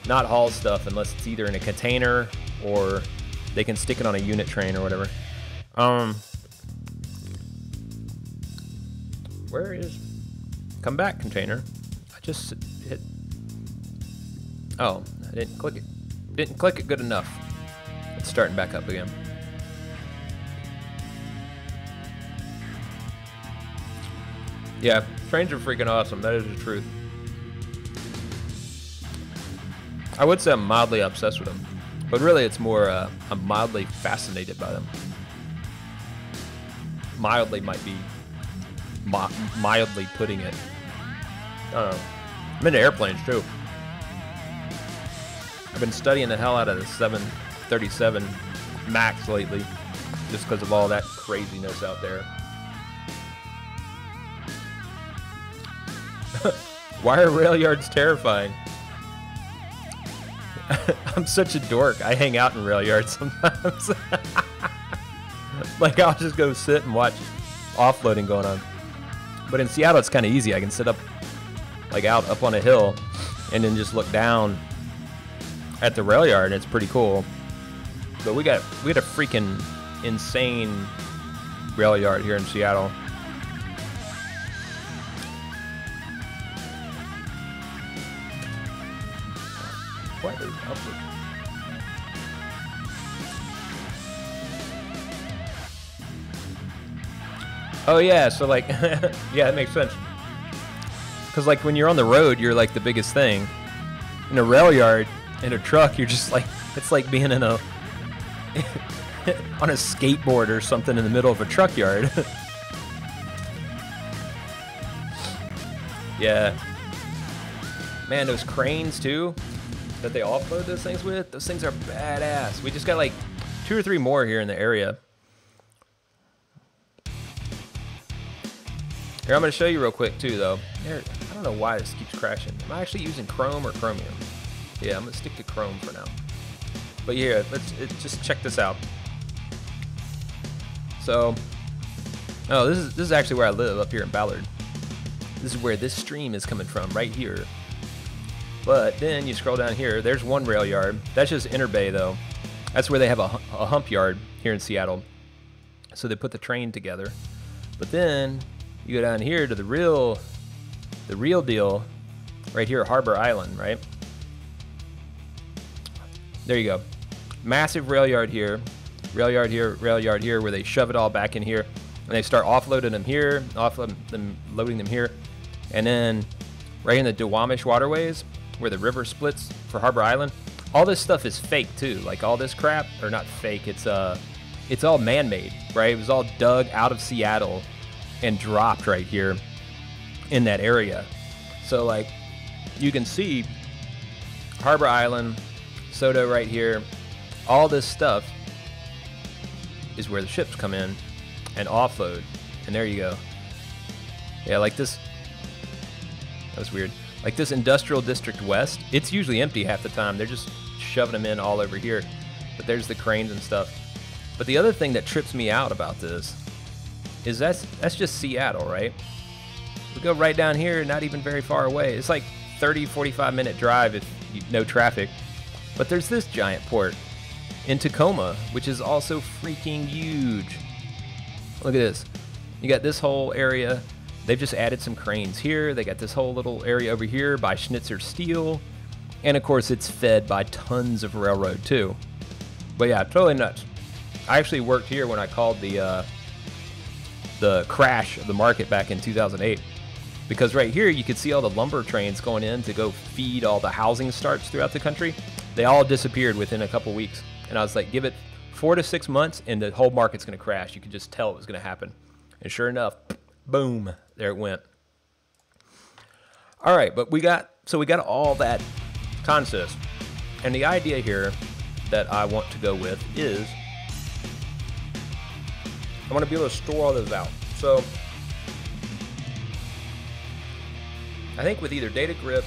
not haul stuff unless it's either in a container or they can stick it on a unit train or whatever. Where is come back container? I just hit. Oh, I didn't click it. Didn't click it good enough. It's starting back up again. Yeah, trains are freaking awesome. That is the truth. I would say I'm mildly obsessed with them, but really it's more I'm mildly fascinated by them. Mildly might be mildly putting it. I'm into airplanes too. I've been studying the hell out of the 737 MAX lately, just because of all that craziness out there. Why are rail yards terrifying? I'm such a dork. I hang out in rail yards sometimes. Like, I'll just go sit and watch offloading going on. But in Seattle, it's kind of easy. I can sit up, like, out up on a hill and then just look down at the rail yard, and it's pretty cool. But we had a freaking insane rail yard here in Seattle. What is up with? Oh yeah, so like, yeah, that makes sense. Because like when you're on the road, you're like the biggest thing. In a rail yard, in a truck, you're just like, it's like being in a on a skateboard or something in the middle of a truck yard. Yeah. Man, those cranes too that they offload those things with, those things are badass. We just got like 2 or 3 more here in the area. Here, I'm going to show you real quick too though. Here, I don't know why this keeps crashing. Am I actually using Chrome or Chromium? Yeah, I'm going to stick to Chrome for now. But here, let's just check this out. So, oh, this is actually where I live, up here in Ballard. This is where this stream is coming from, right here. But then you scroll down here, there's one rail yard. That's just Inner Bay though. That's where they have a hump yard here in Seattle. So they put the train together. But then you go down here to the real deal, right here at Harbor Island, right? There you go. Massive rail yard here, rail yard here, rail yard here, where they shove it all back in here. And they start offloading them here, loading them here. And then right in the Duwamish waterways, where the river splits for Harbor Island, all this stuff is fake too. Like all this crap, or not fake, it's all man-made, right? It was all dug out of Seattle and dropped right here in that area. So like you can see Harbor Island, Soto right here, all this stuff is where the ships come in and offload. And there you go. Yeah, like this, that was weird. Like this Industrial District West, it's usually empty half the time. They're just shoving them in all over here. But there's the cranes and stuff. But the other thing that trips me out about this is that's just Seattle, right? We go right down here, not even very far away. It's like 30, 45-minute drive if no traffic. But there's this giant port in Tacoma, which is also freaking huge. Look at this. You got this whole area. They've just added some cranes here. They got this whole little area over here by Schnitzer Steel. And of course it's fed by tons of railroad too. But yeah, totally nuts. I actually worked here when I called the crash of the market back in 2008. Because right here you could see all the lumber trains going in to go feed all the housing starts throughout the country. They all disappeared within a couple weeks. And I was like, give it 4 to 6 months and the whole market's gonna crash. You could just tell it was gonna happen. And sure enough, boom, there it went. All right, but we got all that concept. And the idea here that I want to go with is I want to be able to store all those out. So I think with either data grip,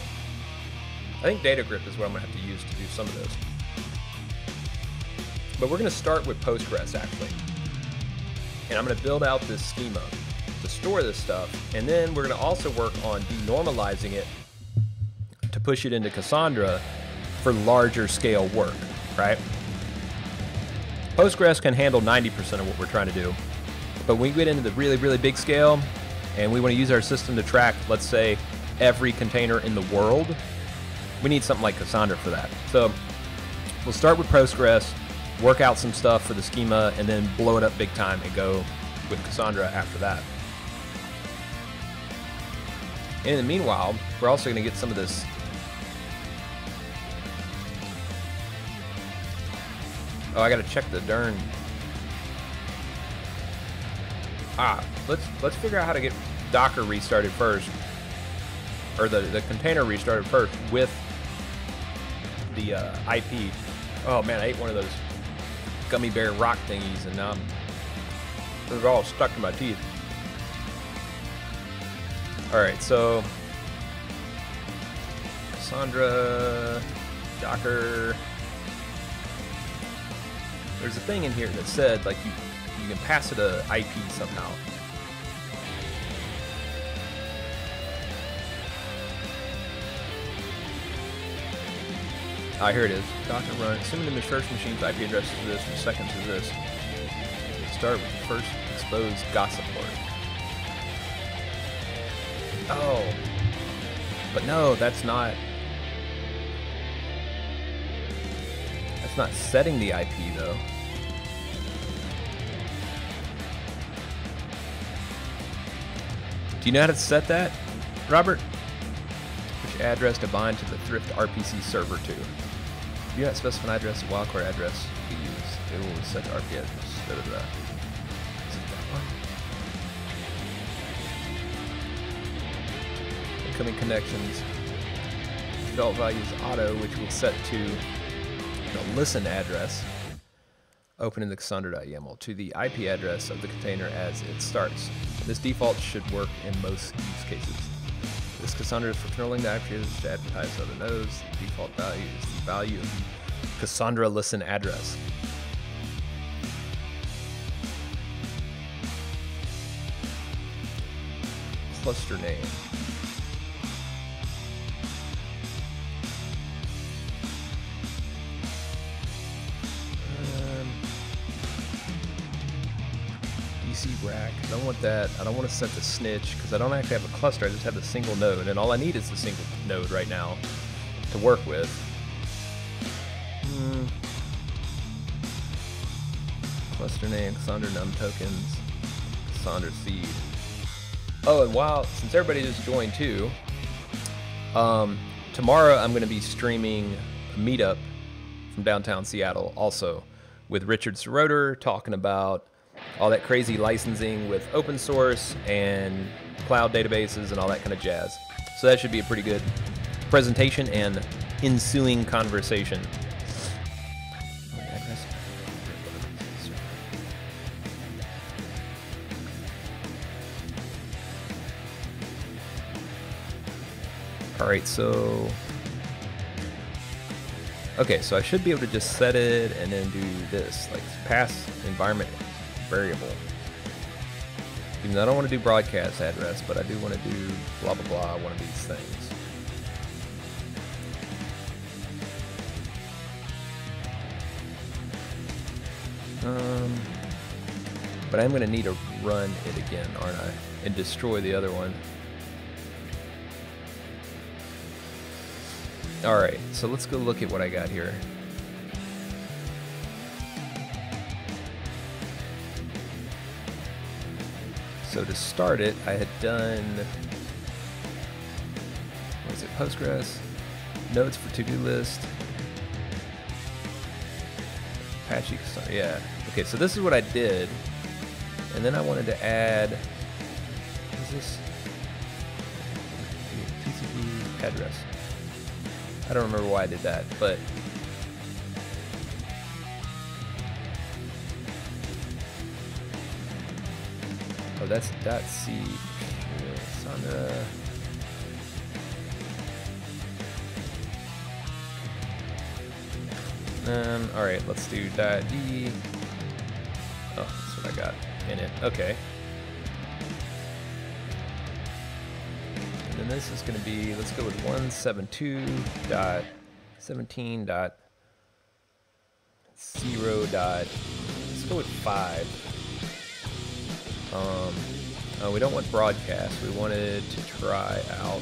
I think data grip is what I'm going to have to use to do some of those. But we're going to start with Postgres actually. And I'm going to build out this schema to store this stuff. And then we're going to also work on denormalizing it to push it into Cassandra for larger scale work, right? Postgres can handle 90% of what we're trying to do. But when we get into the really, really big scale and we want to use our system to track, let's say, every container in the world, we need something like Cassandra for that. So we'll start with Postgres, work out some stuff for the schema, and then blow it up big time and go with Cassandra after that. In the meanwhile, we're also going to get some of this I got to check the darn. Let's figure out how to get Docker restarted first, or the container restarted first with the IP. Oh man, I ate one of those gummy bear rock thingies, and now they're all stuck to my teeth. All right, so Cassandra, Docker. There's a thing in here that said like you can pass it a IP somehow. Ah, here it is. Docker run. Assuming the first machine's IP address is this, and the second is this. Start with the first exposed gossip port. Oh. But no, that's not setting the IP though. Do you know how to set that, Robert? Which address to bind to the Thrift RPC server to? If you do not specify an address, a wildcard address to be used. It will set the RP address. Is it that one? Incoming connections. Default value is auto, which will set to the listen address. Open in the Cassandra.yaml to the IP address of the container as it starts. This default should work in most use cases. This Cassandra is for controlling the IP address to advertise to other nodes. The default value is the value of the Cassandra listen address. Cluster name. Rack. I don't want that. I don't want to set the snitch because I don't actually have a cluster. I just have a single node, and all I need is a single node right now to work with. Cluster name, Cassandra num tokens, Cassandra seed. Oh, and since everybody just joined too, tomorrow I'm going to be streaming a meetup from downtown Seattle, also with Richard Seroter, talking about all that crazy licensing with open source and cloud databases and all that kind of jazz. So that should be a pretty good presentation and ensuing conversation. All right, so okay, so I should be able to just set it and then do this, like pass environment variable. Even though I don't want to do broadcast address, but I do want to do blah blah blah, one of these things. But I'm going to need to run it again, aren't I? And destroy the other one. Alright, so let's go look at what I got here. So to start it, I had done, what is it, Postgres, nodes for to-do list, Apache, yeah. Okay, so this is what I did, and then I wanted to add, what is this? TCP address. I don't remember why I did that, but oh, that's .c. Cassandra. All right, let's do .d. Oh, that's what I got in it. Okay. And then this is going to be, let's go with 172.17.0. Let's go with 5. We don't want broadcast. We wanted to try out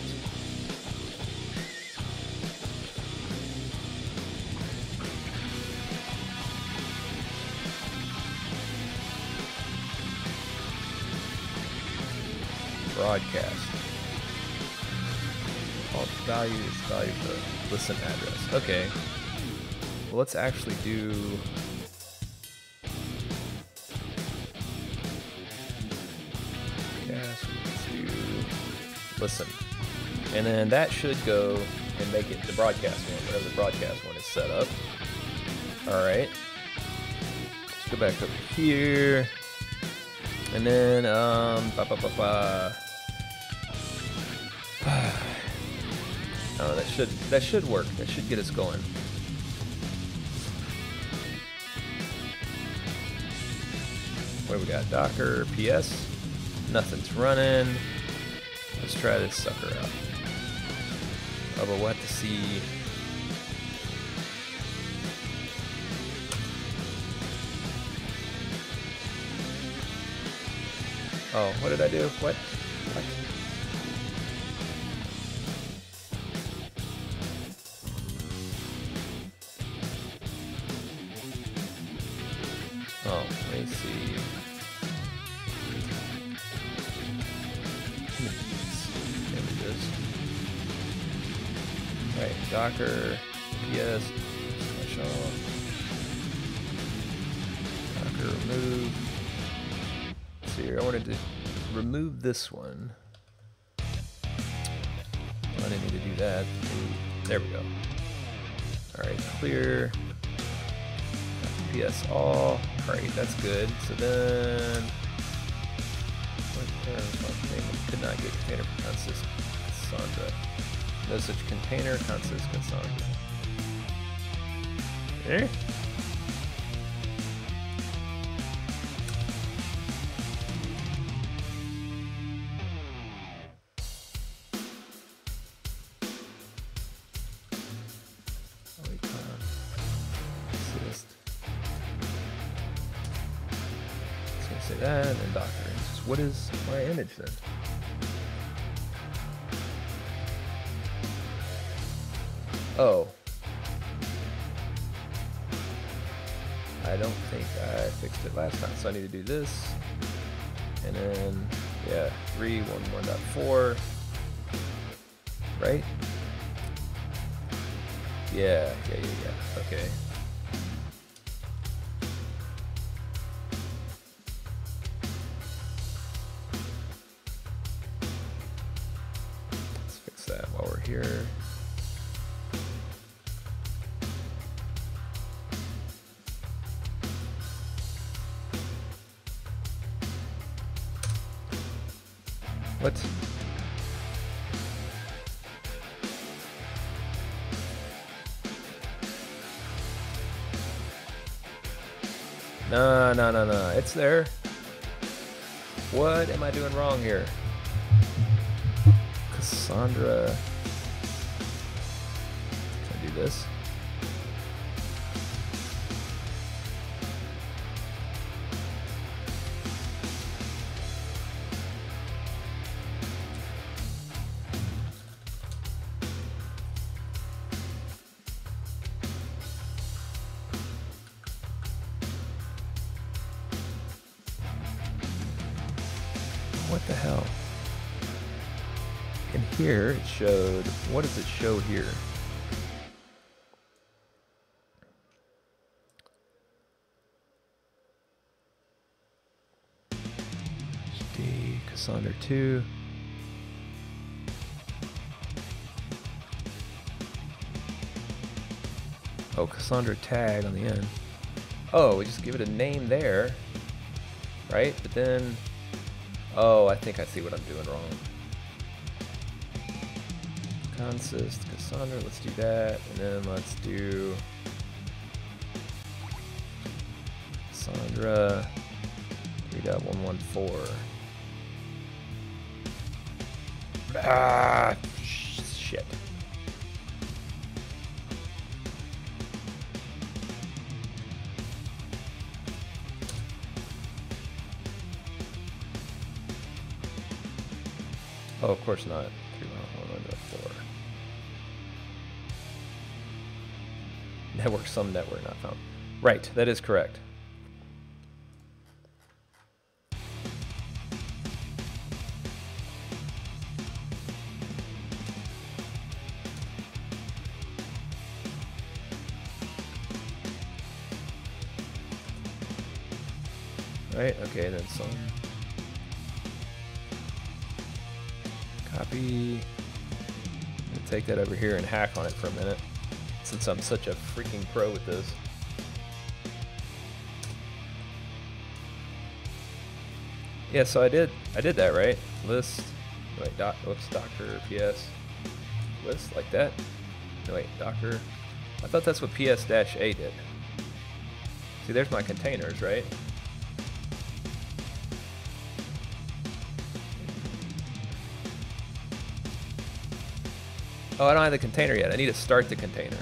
broadcast. Default value is value of the listen address. Okay. Well, let's actually do. Let's do listen. And then that should go and make it the broadcast one, whatever the broadcast one is set up. All right. Let's go back over here. And then, oh, that should work. That should get us going. What do we got? Docker, PS. Nothing's running. Let's try this sucker out. Oh, but we'll have to see. Oh, what did I do? What? Oh, let me see. Images. Right, Docker, PS, switch off. Docker remove. Let's see here, I wanted to remove this one. Well, I didn't need to do that. There we go. Alright, clear. PS all. Alright, that's good. So then could not get container consist Cassandra. No such container consist Cassandra. Eh? That and Docker. What is my image then? Oh. I don't think I fixed it last time, so I need to do this. And then, yeah, 3.11.4. Right? Yeah. Okay. That while we're here. What? No. It's there. What am I doing wrong here? Cassandra. Can I do this? What the hell? And here it showed, what does it show here? HD, Cassandra 2. Oh, Cassandra tag on the end. Oh, we just give it a name there, right? But then, oh, I think I see what I'm doing wrong. Consist, Cassandra, let's do that, and then let's do Cassandra 3.114. Ah, shit. Oh, of course not. 3.114. Network, some network not found. Right, that is correct. Right, okay, then some. Copy. Take that over here and hack on it for a minute, since I'm such a freaking pro with this. Yeah, so I did that, right? List, wait, whoops, Docker PS list like that. No, wait, Docker. I thought that's what PS-A did. See, there's my containers, right? Oh, I don't have the container yet. I need to start the container.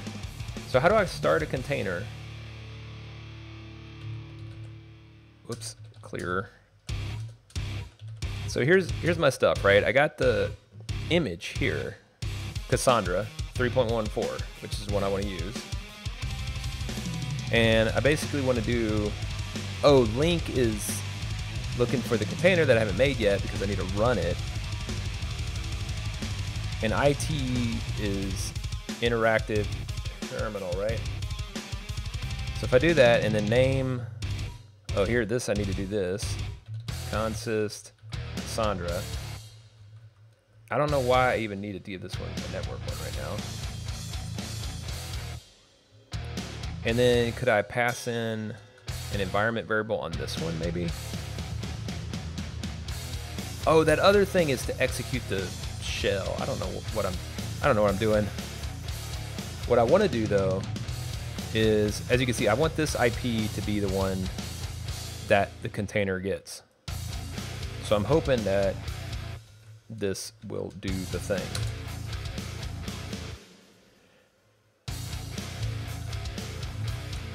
So how do I start a container? Whoops, clearer. So here's my stuff, right? I got the image here, Cassandra 3.14, which is one I want to use. And I basically want to do, oh, Link is looking for the container that I haven't made yet because I need to run it. And IT is interactive terminal, right? So if I do that and then name, oh, here, this, I need to do this. Consist Cassandra. I don't know why I even needed to give this one a network one right now. And then could I pass in an environment variable on this one maybe? Oh, that other thing is to execute the shell. I don't know what I'm doing. What I want to do though is, as you can see, I want this IP to be the one that the container gets. So I'm hoping that this will do the thing.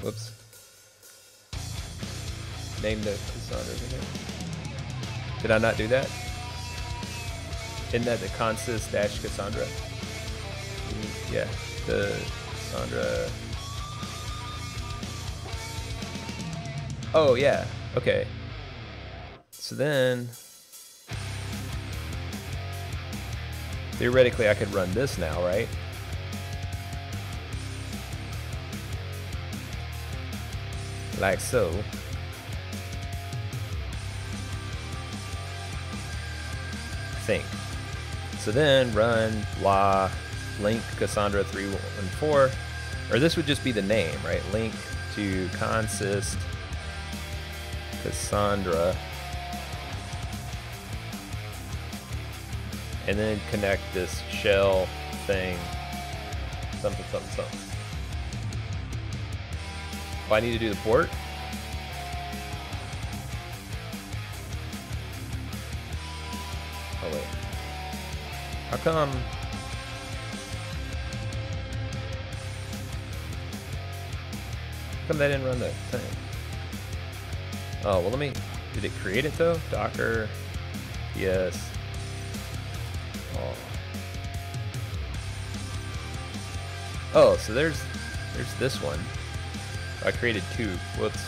Whoops. Name the Cassandra again. Did I not do that? Isn't that the consist dash Cassandra? Yeah, the Cassandra. Oh yeah, okay. So then, theoretically I could run this now, right? Like so. I think. So then run blah link Cassandra 314, or this would just be the name, right? Link to consist Cassandra, and then connect this shell thing, something, something, something. Oh, I need to do the port? Oh wait. How come? How come that didn't run the thing? Oh, well, did it create it though? Docker, yes. Oh, so there's this one. I created two. Whoops.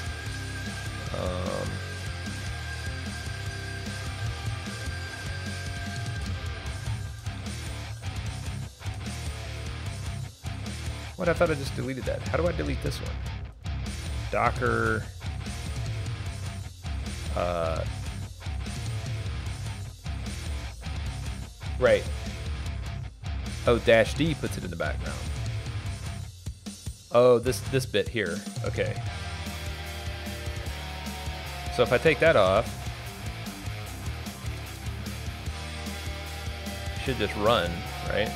What? I thought I just deleted that. How do I delete this one? Docker. Right. Oh, -D puts it in the background. Oh, this bit here. Okay. So if I take that off, it should just run, right?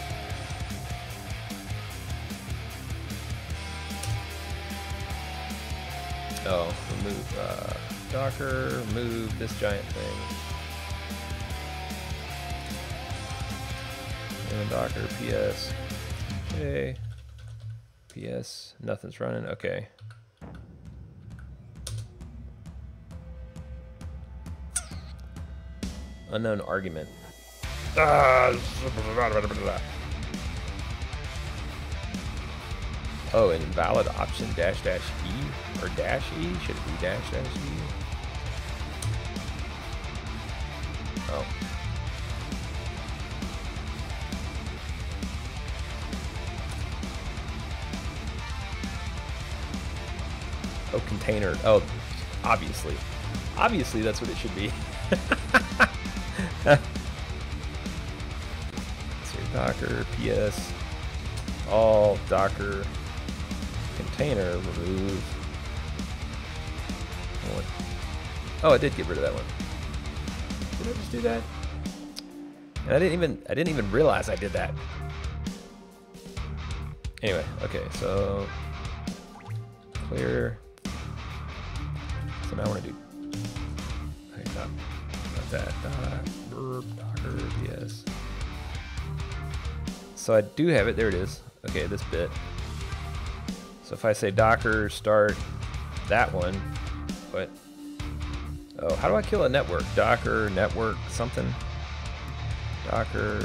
Oh, remove Docker, remove this giant thing. And Docker PS. Okay. PS, nothing's running. Okay. Unknown argument. Oh, invalid option --E or -E? Should it be --E? Oh. Oh, container. Oh, obviously. Obviously, that's what it should be. Docker ps all Docker container remove. Oh, I did get rid of that one. Did I just do that? And I didn't even realize I did that. Anyway, okay, so clear. So now I want to do. Okay, not that. Docker ps. So I do have it. There it is. Okay, this bit. So if I say Docker start that one, what? Oh, how do I kill a network? Docker network something. Docker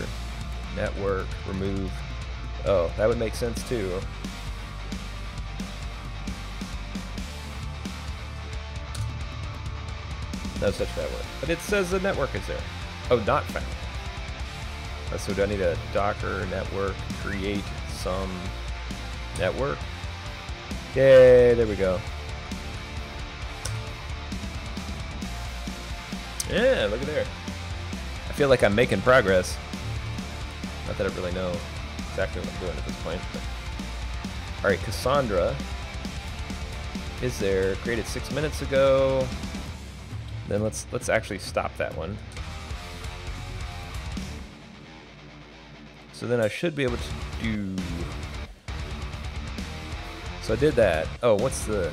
network remove. Oh, that would make sense too. No such network. But it says the network is there. Oh, not found. So do I need a Docker network create some network? Yay, there we go. Yeah, look at there. I feel like I'm making progress. Not that I really know exactly what I'm doing at this point. All right, Cassandra is there. Created 6 minutes ago. Then let's actually stop that one. So then I should be able to do. So I did that. Oh, what's the?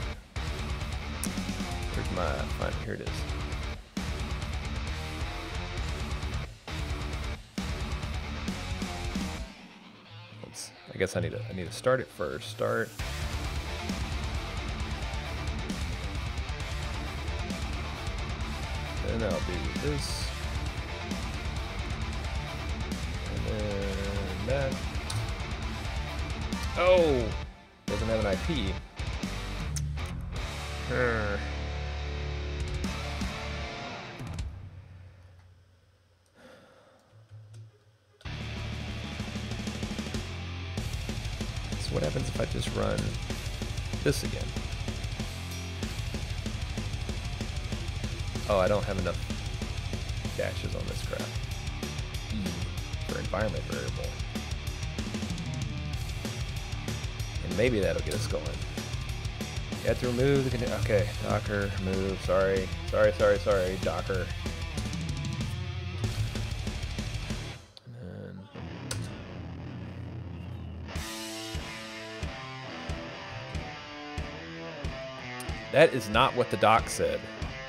Where's my? Fine, here it is. I guess I need to start it first. Start. Then I'll do this. And then that. Oh, doesn't have an IP. What happens if I just run this again? Oh, I don't have enough dashes on this crap. For environment variable. And maybe that'll get us going. You have to remove the okay, Docker, remove, sorry, Docker. That is not what the doc said.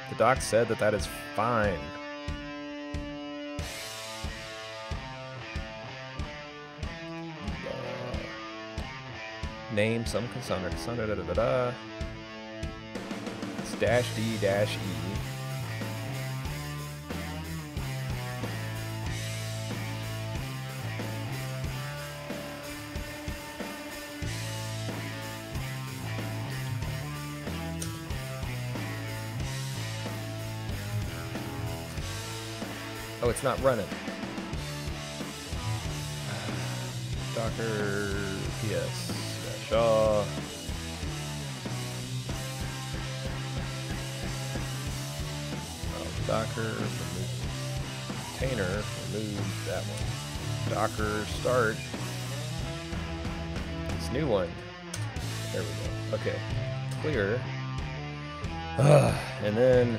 The doc said that that is fine. Name some Cassandra, da da da da. It's -d-e. Oh, it's not running. Docker ps -shaw. Docker remove container, remove that one. Docker start this new one. There we go. Okay, clear. And then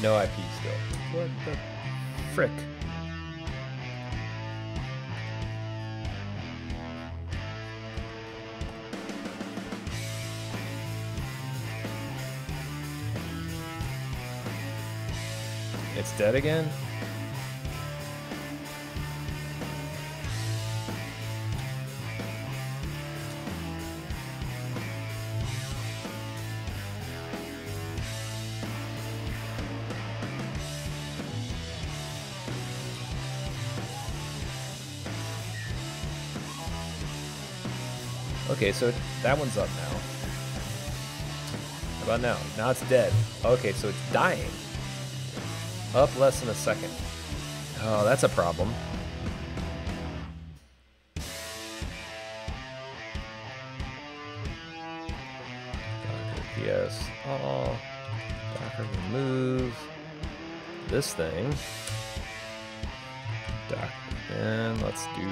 no IP still. What the frick? It's dead again? Okay, so that one's up now. How about now? Now it's dead. Okay, so it's dying. Up less than a second. Oh, that's a problem. Docker ps all. Docker remove. this thing. And let's do...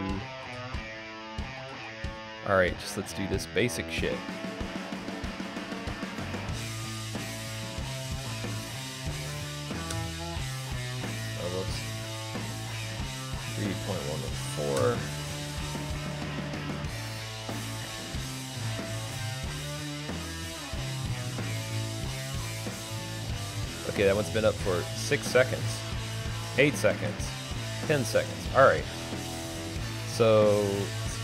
Alright, just let's do this basic shit. Oh, whoops. 3.114. Okay, that one's been up for 6 seconds, 8 seconds, 10 seconds. All right. So,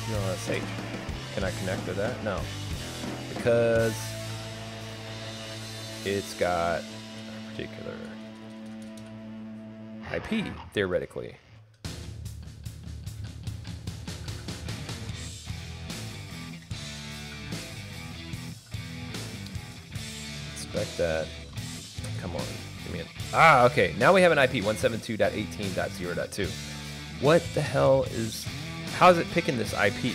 CLSH. Can I connect to that? No. Because it's got a particular IP, theoretically. Inspect that. Come on, give me an... Ah, okay. Now we have an IP, 172.18.0.2. What the hell is... How is it picking this IP?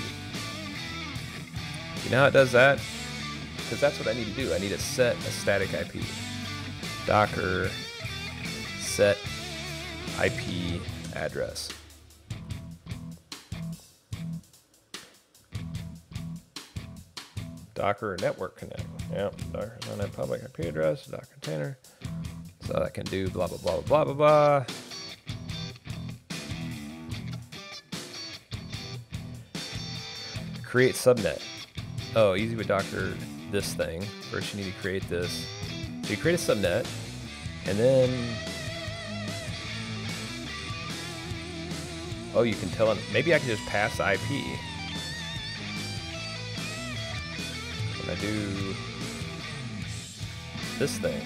You know how it does that? Because that's what I need to do. I need to set a static IP. Docker set IP address. Docker network connect. Yep, Docker on that public IP address, Docker container. So that can do blah blah blah blah blah blah. Create subnet. Oh, easy with Docker this thing. First you need to create this. So you create a subnet, and then oh, you can tell them. Maybe I can just pass the IP. I do this thing.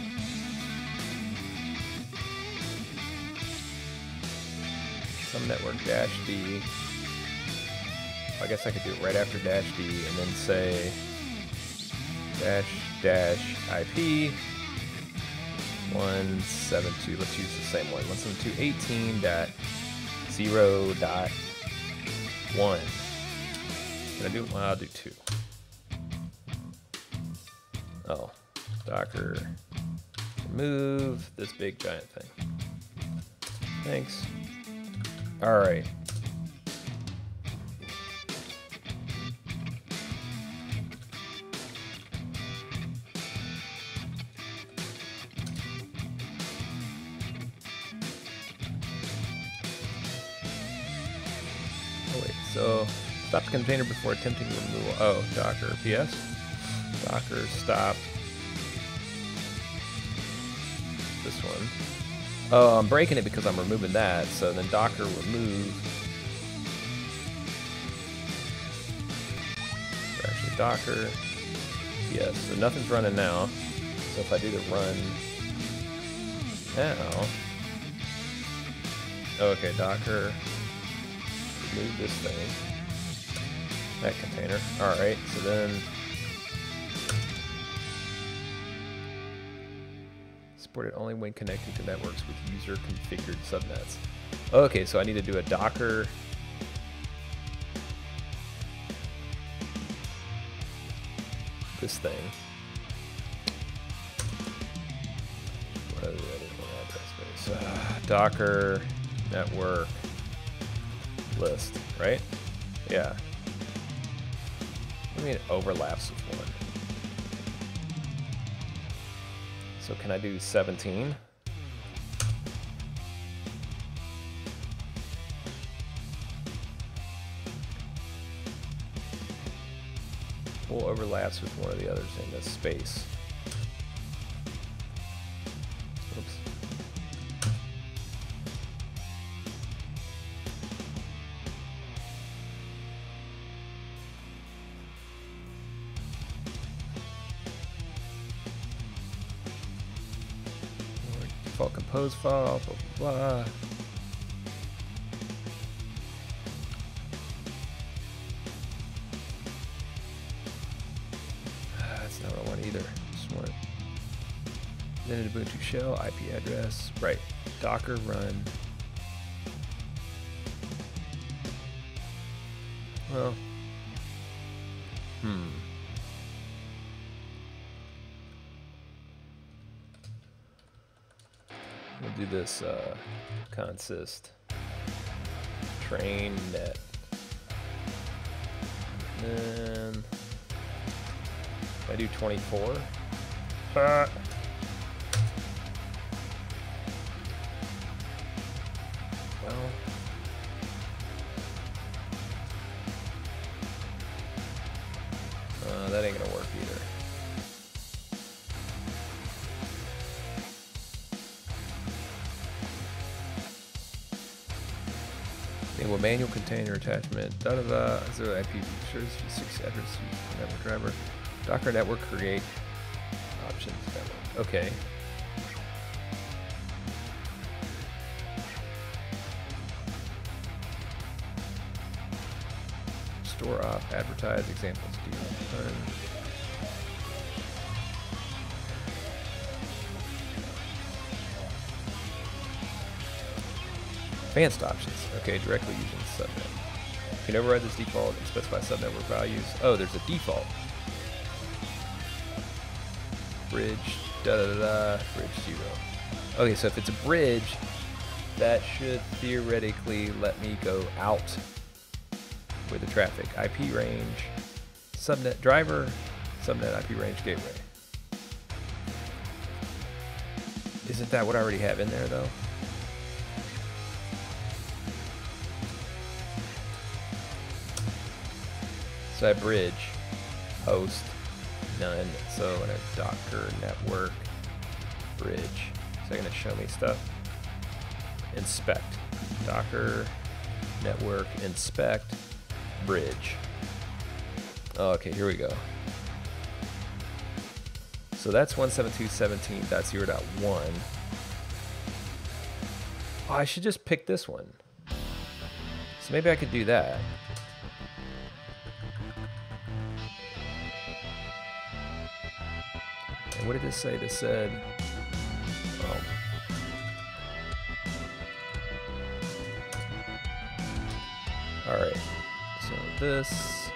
Some network dash D. I guess I could do it right after dash D and then say dash IP 172. Let's use the same one. 172.18.0.1. Can I do? Well, I'll do 2. Oh, Docker remove this big giant thing. Thanks. All right. Oh wait. So stop the container before attempting removal. Oh, Docker PS. Docker stop this one. Oh, I'm breaking it because I'm removing that. So then Docker remove. Actually, Docker. Yes. So nothing's running now. So if I do the run now. Okay, Docker remove this thing. That container. All right. So then. Supported only when connecting to networks with user configured subnets. Okay, so I need to do a Docker this thing. What is it? Address space. Docker network list, right? Yeah. I mean, it overlaps with one. So can I do 17? Full overlaps with one of the others in this space. Oops. Default compose file, blah, blah, blah. That's not what I want either. Just want then Ubuntu shell, IP address, right? Docker run. Well, We'll do this consist train net. And then I do 24. Well, that ain't gonna work either. Enable manual container attachment. Da da da. 0 IP features. 6 address network driver. Docker network create options network. Okay. Store op, advertise, examples, do done. Advanced options. Okay, directly using subnet. You can override this default and specify subnetwork values. Oh, there's a default. Bridge, da da da, bridge 0. Okay, so if it's a bridge, that should theoretically let me go out with the traffic. IP range, subnet driver, subnet IP range gateway. Isn't that what I already have in there though? So I bridge, host, none. So in a Docker network bridge. Is that gonna show me stuff? Inspect. Docker network inspect bridge. Oh, okay, here we go. So that's 172.17.0.1. Oh, I should just pick this one. So maybe I could do that. And what did this say? This said, oh. All right, so this,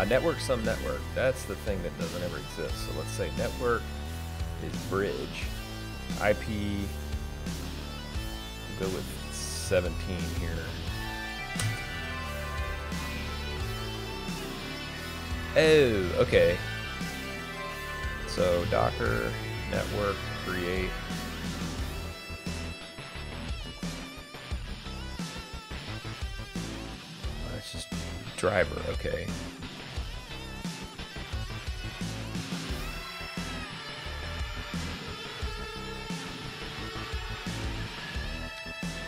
network some network. That's the thing that doesn't ever exist. So let's say network is bridge. IP, we'll go with 17 here. Oh, okay. So Docker network create. That's just driver, okay.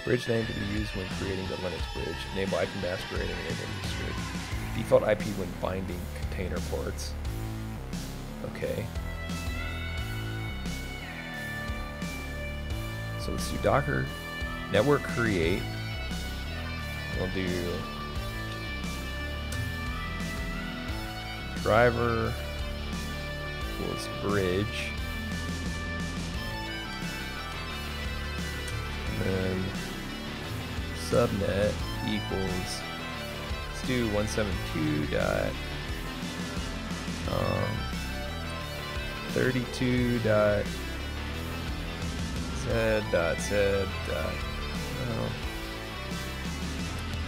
Bridge name to be used when creating the Linux bridge. Enable IP masquerading, enable history. Default IP when binding container ports. Okay. So let's do Docker network create. We'll do driver equals bridge. And then subnet equals, let's do 172.32.z.z. Oh,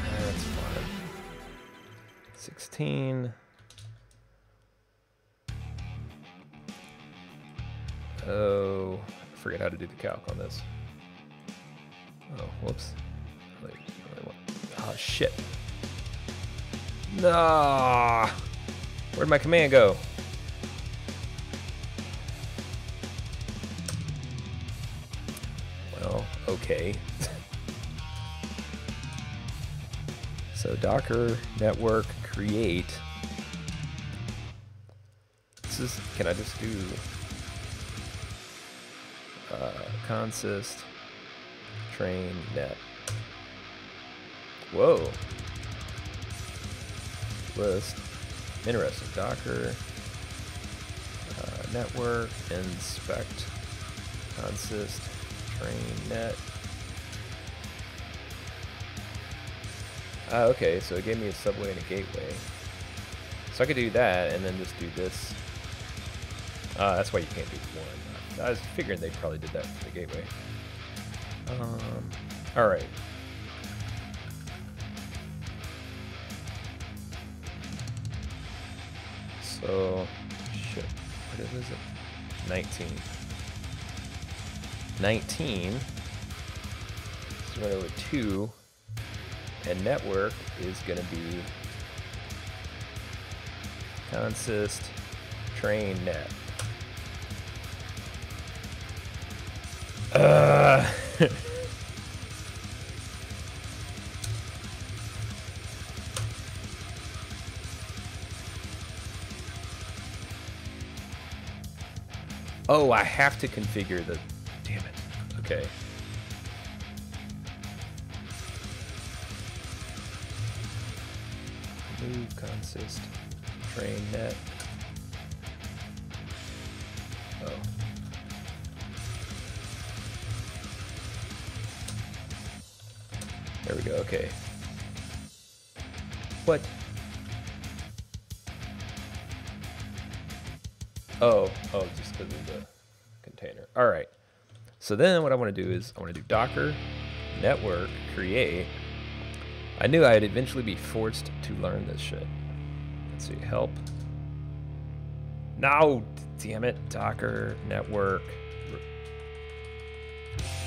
that's fine. 16. Oh, I forget how to do the calc on this. Oh, whoops. Oh, shit. Nah. Where'd my command go? Well, okay. So Docker network create. This is, can I just do consist train net? Whoa. List. Interesting. Docker network inspect consist train net. Okay, so it gave me a subway and a gateway. So I could do that and then just do this That's why you can't do one. I was figuring they probably did that for the gateway. All right. So, shit. What is it? 19. 19. So right over 2. And network is going to be consist train net. Oh, I have to configure the... Damn it. Okay. Move consist train net. Oh. There we go. Okay. What? Oh, just because of the container. All right. So then what I want to do is I want to do Docker network create. I knew I'd eventually be forced to learn this shit. Let's see, help. No, damn it. Docker network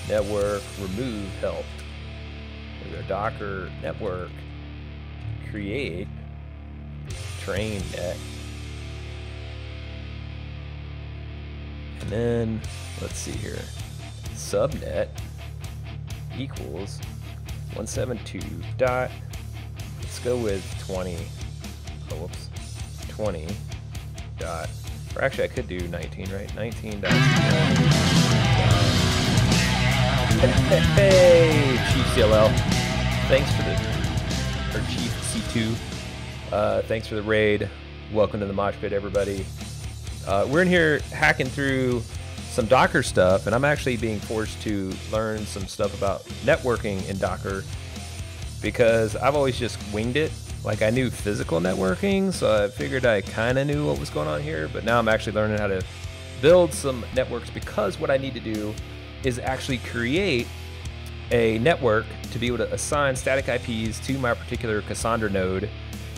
remove help. There we go. Docker network create train net. And then, let's see here, subnet equals 172 dot, let's go with 20, oh whoops, 20 dot, or actually I could do 19, right? 19 dot, hey, Chief CLL, thanks for the, or Chief C2, thanks for the raid, welcome to the mosh pit everybody. We're in here hacking through some Docker stuff, and I'm actually being forced to learn some stuff about networking in Docker because I've always just winged it. Like I knew physical networking, so I figured I kind of knew what was going on here, but now I'm actually learning how to build some networks because what I need to do is actually create a network to be able to assign static IPs to my particular Cassandra node,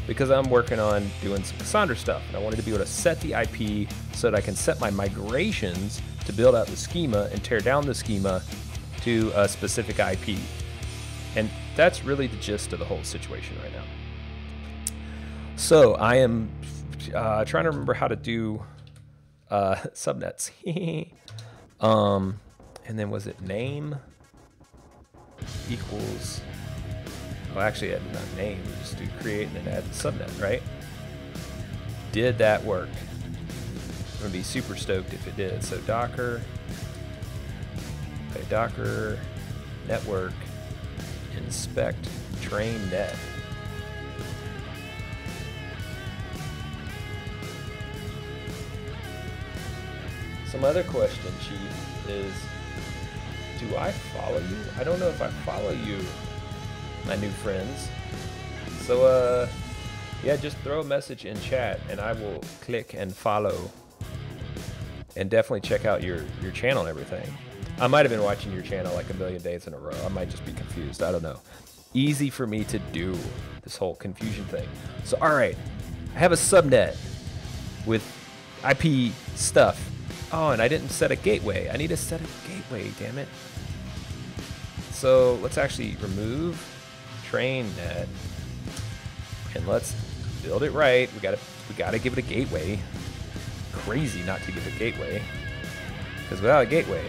because I'm working on doing some Cassandra stuff, and I wanted to be able to set the IP so that I can set my migrations to build out the schema and tear down the schema to a specific IP. And that's really the gist of the whole situation right now. So I am trying to remember how to do subnets. And then was it name equals... Well, actually, not name, just do create and then add the subnet, right? Did that work? I'm gonna be super stoked if it did. So Docker, okay, Docker network inspect train net. Some other question, Chief, is do I follow you? I don't know if I follow you, my new friends. So yeah, just throw a message in chat and I will click and follow, and definitely check out your channel and everything. I might have been watching your channel like a million days in a row. I might just be confused. I don't know. Easy for me to do this whole confusion thing. So all right, I have a subnet with IP stuff. Oh, and I didn't set a gateway. I need to set a gateway, damn it. So let's actually remove train net, and let's build it right. We gotta give it a gateway. Crazy not to give it a gateway, because without a gateway,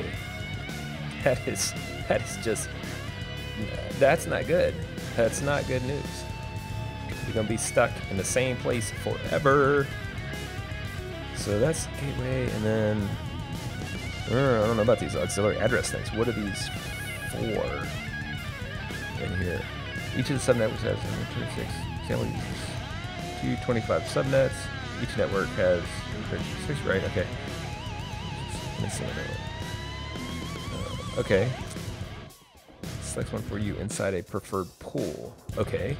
that is just, that's not good. That's not good news. You're gonna be stuck in the same place forever. So that's gateway, and then I don't know about these auxiliary address things. What are these for in here? Each of the subnetworks has 126 channels, 225 subnets. Each network has 36, right? Okay. Okay. Select one for you inside a preferred pool. Okay.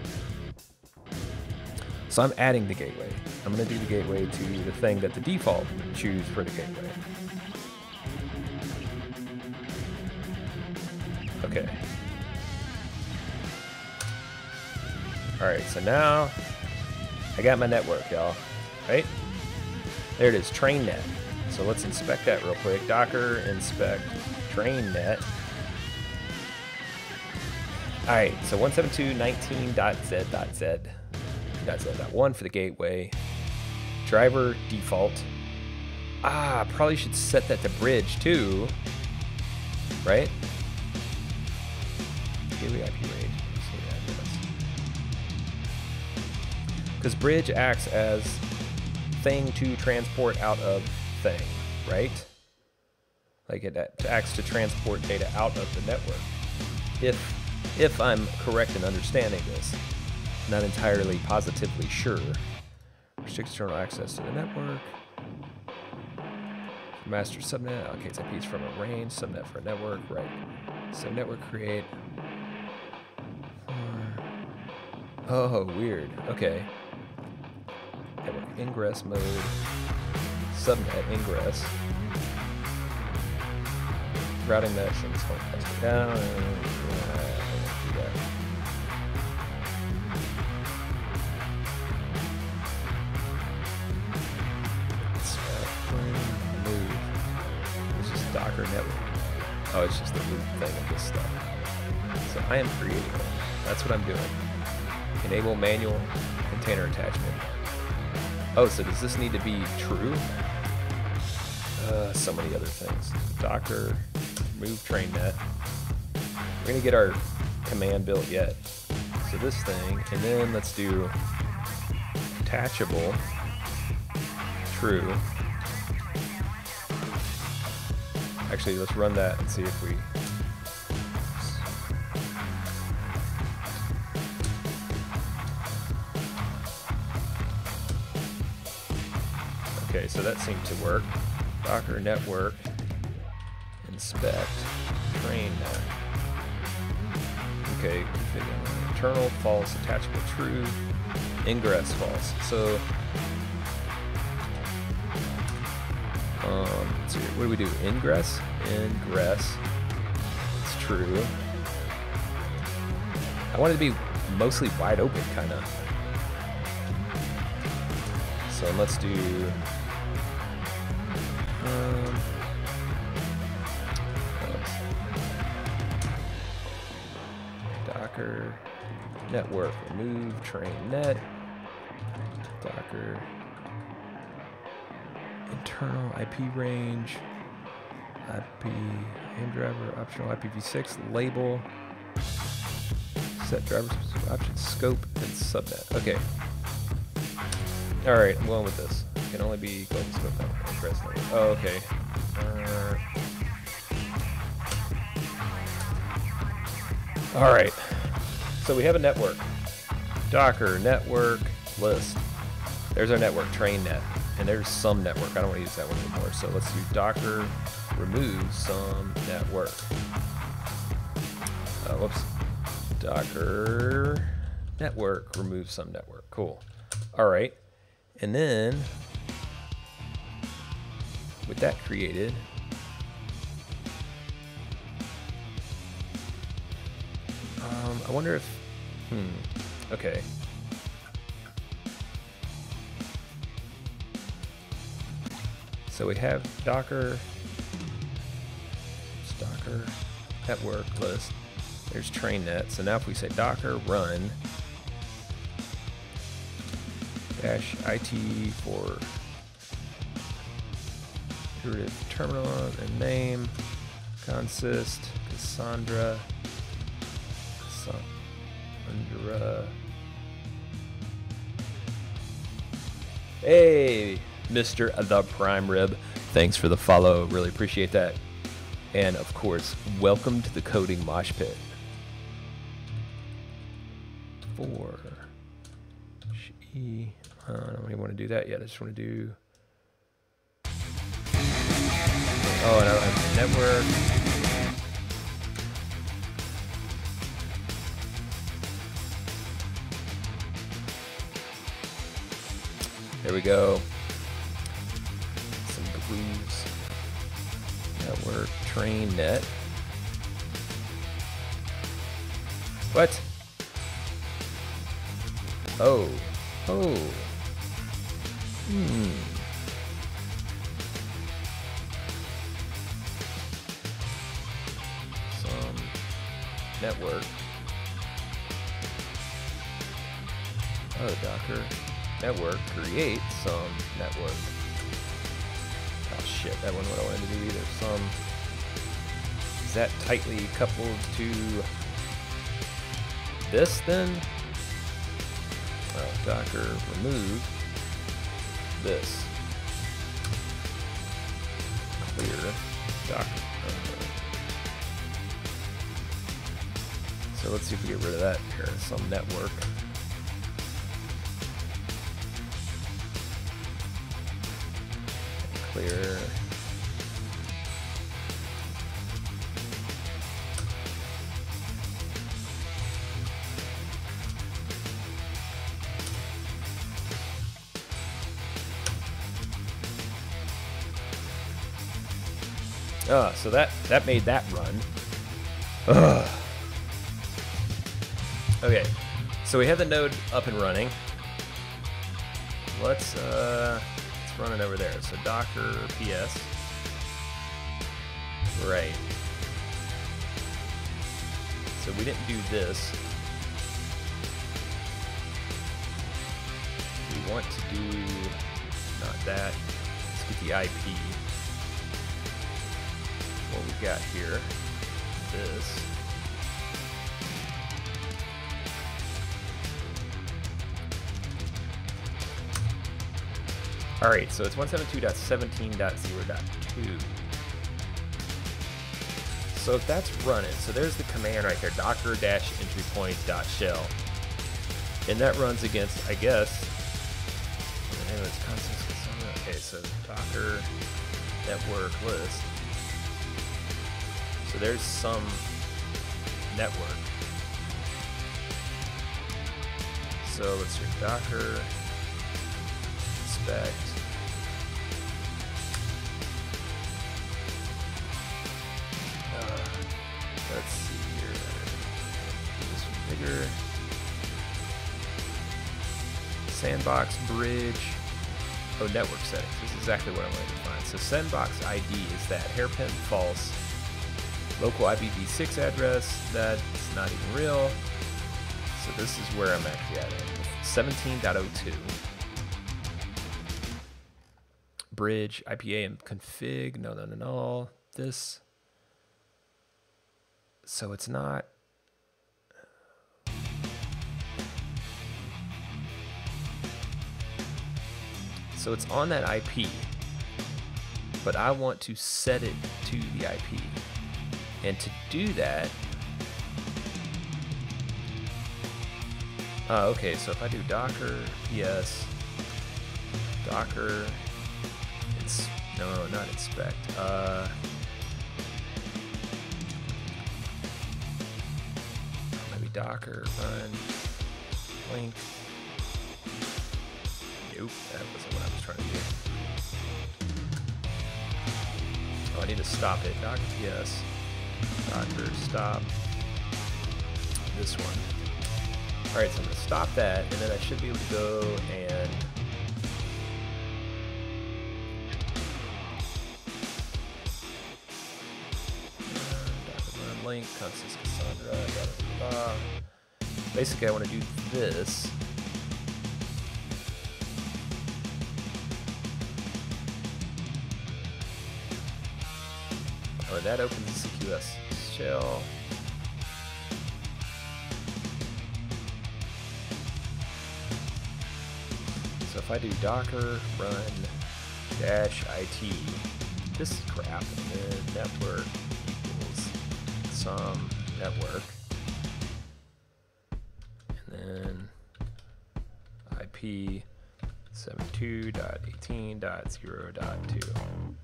So I'm adding the gateway. I'm going to do the gateway to the thing that the default choose for the gateway. Okay. Alright, so now I got my network, y'all. Right? There it is, train net. So let's inspect that real quick. Docker inspect train net. Alright, so 172.19.z.z.1 for the gateway. Driver default. Ah, probably should set that to bridge too. Right? Gateway IP range. Because bridge acts as thing to transport out of thing, right? Like it acts to transport data out of the network. If I'm correct in understanding this, not entirely positively sure. Restrict external access to the network. Master subnet allocates IPs from a range. Subnet for a network, right? So network create. Oh, weird. Okay. Network ingress mode. Subnet ingress. Routing mesh and slow faster down. Docker network. Oh, it's just the root thing of this stuff. So I am creating it. That's what I'm doing. Enable manual container attachment. Oh, so does this need to be true? So many other things. Docker, remove train net. We're gonna get our command built yet. So this thing, and then let's do attachable, true. Actually, let's run that and see if we... Okay, so that seemed to work. Docker network, inspect, train net. Okay, internal false, attachable true, ingress false. So, let's see, what do we do? Ingress? Ingress. It's true. I want it to be mostly wide open, kind of. So let's do... Docker network, remove train net. Docker internal IP range, IP aim driver, optional IPv6 label, set driver specific options, scope, and subnet. Okay. All right, I'm going with this. It can only be global scope. Oh, okay. All right. So we have a network. Docker network list. There's our network train net. And there's some network. I don't want to use that one anymore. So let's do Docker remove some network. Whoops. Docker network remove some network. Cool. All right. And then with that created, I wonder if, okay. So we have Docker, Docker network list. There's train net. So now if we say Docker run dash IT for iterative terminal and name consist Cassandra. Hey, Mr. The Prime Rib. Thanks for the follow. Really appreciate that. And of course, welcome to the coding mosh pit. For she, I don't even want to do that yet. I just want to do. Oh, and I have network. There we go. Some grooves. Network, train net. What? Oh. Oh. Some network. Oh, Docker. Network, create some network. Oh shit, that wasn't what I wanted to do either. Some. Is that tightly coupled to this then? Oh, Docker, remove this. Clear. Docker. So let's see if we get rid of that here. Some network. Clear. So that made that run. Ugh. Okay, so we have the node up and running. Let's run it over there. So Docker PS. Right. So we didn't do this. We want to do not that. Let's get the IP. What we got here, this. All right, so it's 172.17.0.2. So if that's running, so there's the command right there, docker-entry-point.shell. And that runs against, I guess, okay, so Docker network list. So there's some network. So let's do Docker inspect. Let's see here. Do this one bigger. Sandbox bridge. Oh, network settings. This is exactly what I wanted to find. So sandbox ID is that hairpin false. Local IPv6 address, that's not even real. So this is where I'm actually at. 17.02. Bridge, IPA and config, no. This. So it's not. So it's on that IP, but I want to set it to the IP. And to do that, okay, so if I do Docker PS, Docker, no, not inspect, maybe Docker run link. Nope, that wasn't what I was trying to do. Oh, I need to stop it. Docker PS. Docker stop this one. Alright, so I'm going to stop that, and then I should be able to go and Docker run link, Constance Cassandra, blah, blah, blah. Basically I want to do this. Oh, that opens the CQS shell. So if I do Docker run -it, this is crap, and then network equals some network, and then IP 72.18.0.2.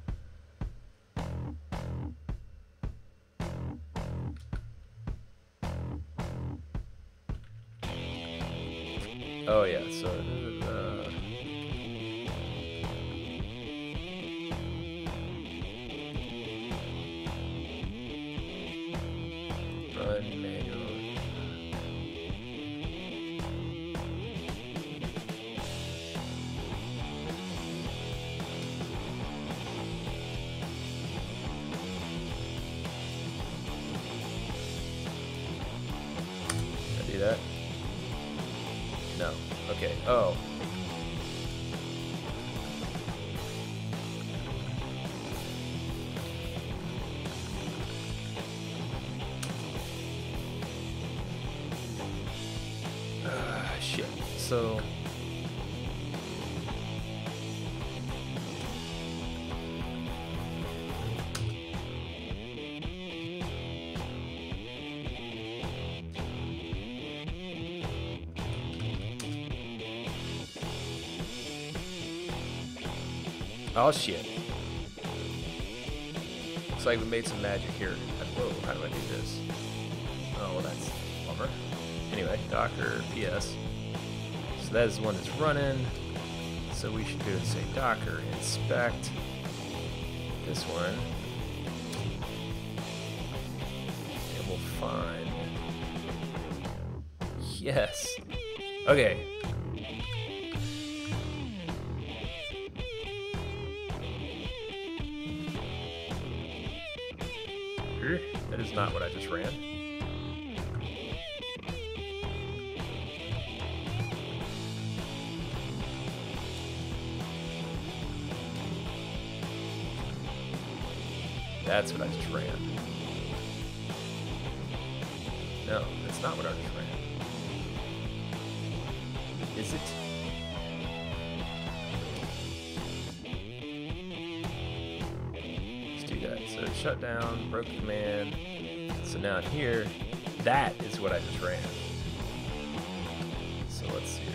Oh yeah, so Oh. Shit. So. Oh shit. Looks like we made some magic here. Whoa, how do I do this? Oh, well, that's a bummer. Anyway, Docker PS. So that is the one that's running. So we should do is say Docker inspect this one. And we'll find. Yes. Okay. That is not what I just ran. That's what I just ran. No, that's not what I just ran. Is it? So shut down, broke command. So now here, that is what I just ran. So let's see here.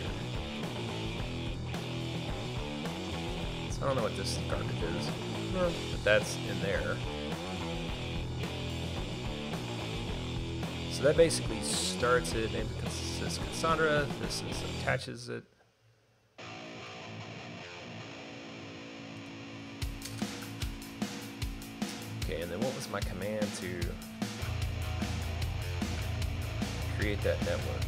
So I don't know what this garbage is, but that's in there. So that basically starts it. Maybe this is Cassandra. This is attaches it. Okay, and then what was my command to create that network?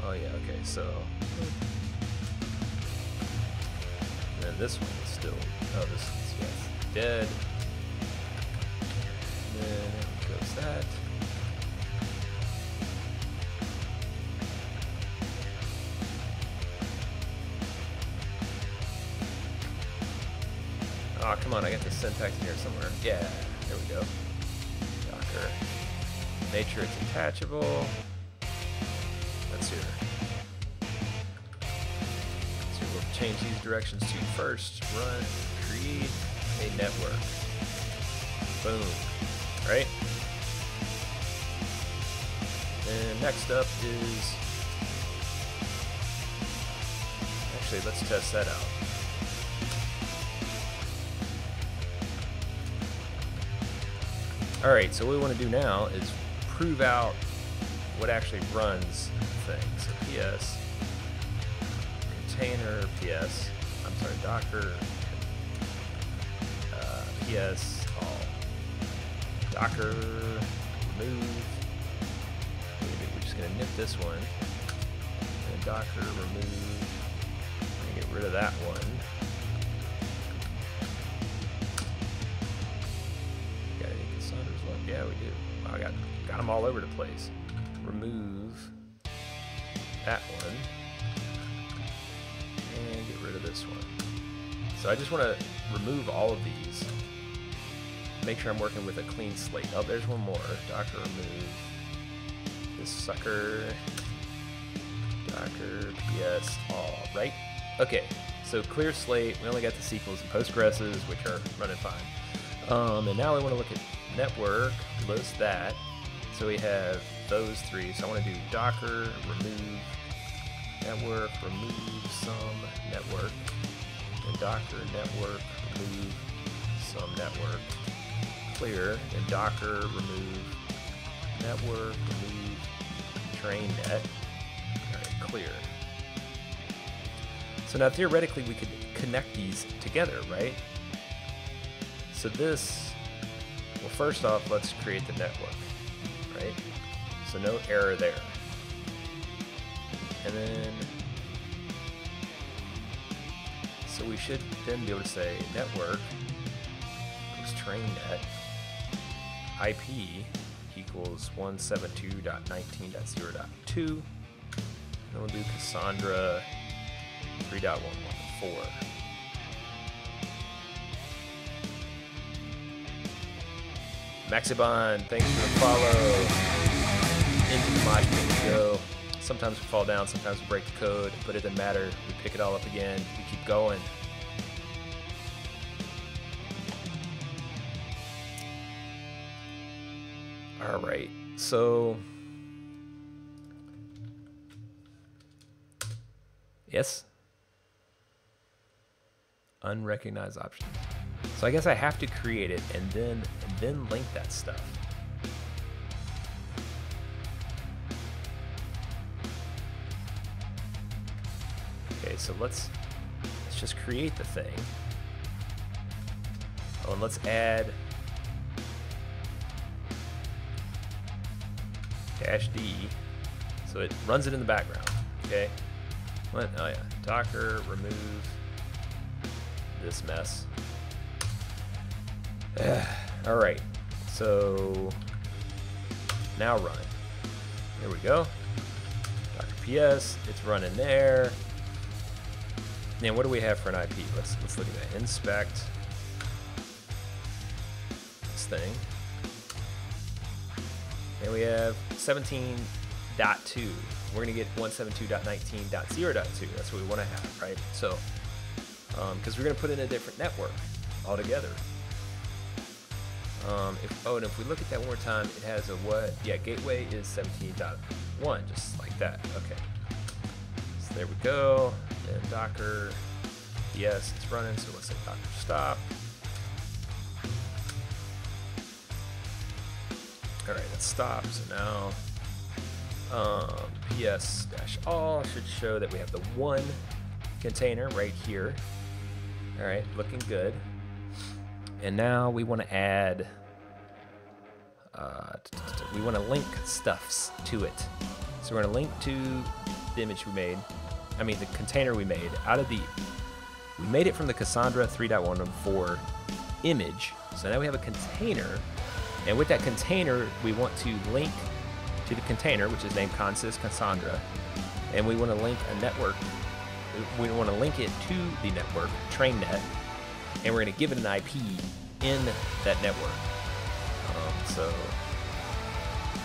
Oh yeah, okay, so and then this one is still, oh, this is, yes, dead. And then goes that. Oh, come on, I got the syntax in here somewhere. Yeah, there we go. Docker. Nature, it's attachable. That's here. So we'll change these directions to first run, create a network. Boom. Right? And next up is, actually, let's test that out. Alright, so what we want to do now is prove out what actually runs things. So PS, container PS, I'm sorry, Docker, PS, all. Docker, remove, we're just going to nip this one, and Docker, remove, and get rid of that one. Yeah, we do. Oh, I got them all over the place. Remove that one and get rid of this one. So I just want to remove all of these. Make sure I'm working with a clean slate. Oh, there's one more. Docker remove this sucker. Docker PS all. Right? Okay. So clear slate. We only got the SQLs and Postgres's, which are running fine. And now we want to look at network, list that. So we have those three. So I want to do Docker, remove network, remove some network, and Docker network, remove some network, clear, and Docker, remove network, remove train net. All right, clear. So now theoretically we could connect these together, right? So this, well, first off, let's create the network, right? So no error there. And then So we should then be able to say network equals trainnet IP equals 172.19.0.2. And we'll do Cassandra 3.114. Maxibon, thanks for the follow. Into the mosh pit we go. Sometimes we fall down, sometimes we break the code, but it doesn't matter. We pick it all up again. We keep going. All right, so yes, unrecognized option. So I guess I have to create it and then link that stuff. Okay, so let's just create the thing. Oh, and let's add -d, so it runs it in the background. Okay. What? Oh yeah. Docker remove this mess. All right. So now run. There we go. Docker PS. It's running there. And what do we have for an IP? Let's look at that. Inspect this thing. And we have 17.2. We're going to get 172.19.0.2. That's what we want to have, right? So, because we're going to put in a different network altogether. And if we look at that one more time, it has a what? Yeah, gateway is 17.1, just like that. Okay. So there we go. And Docker, yes, it's running. So let's say Docker stop. All right, let's stop. So now ps-all should show that we have the one container right here. All right, looking good. And now we want to add, we want to link stuffs to it. So we're going to link to the image we made, I mean the container we made out of we made it from the Cassandra 3.114 image. So now we have a container. And with that container, we want to link to the container, which is named consys Cassandra, and we want to link a network. We want to link it to the network, trainnet, and we're going to give it an IP in that network. So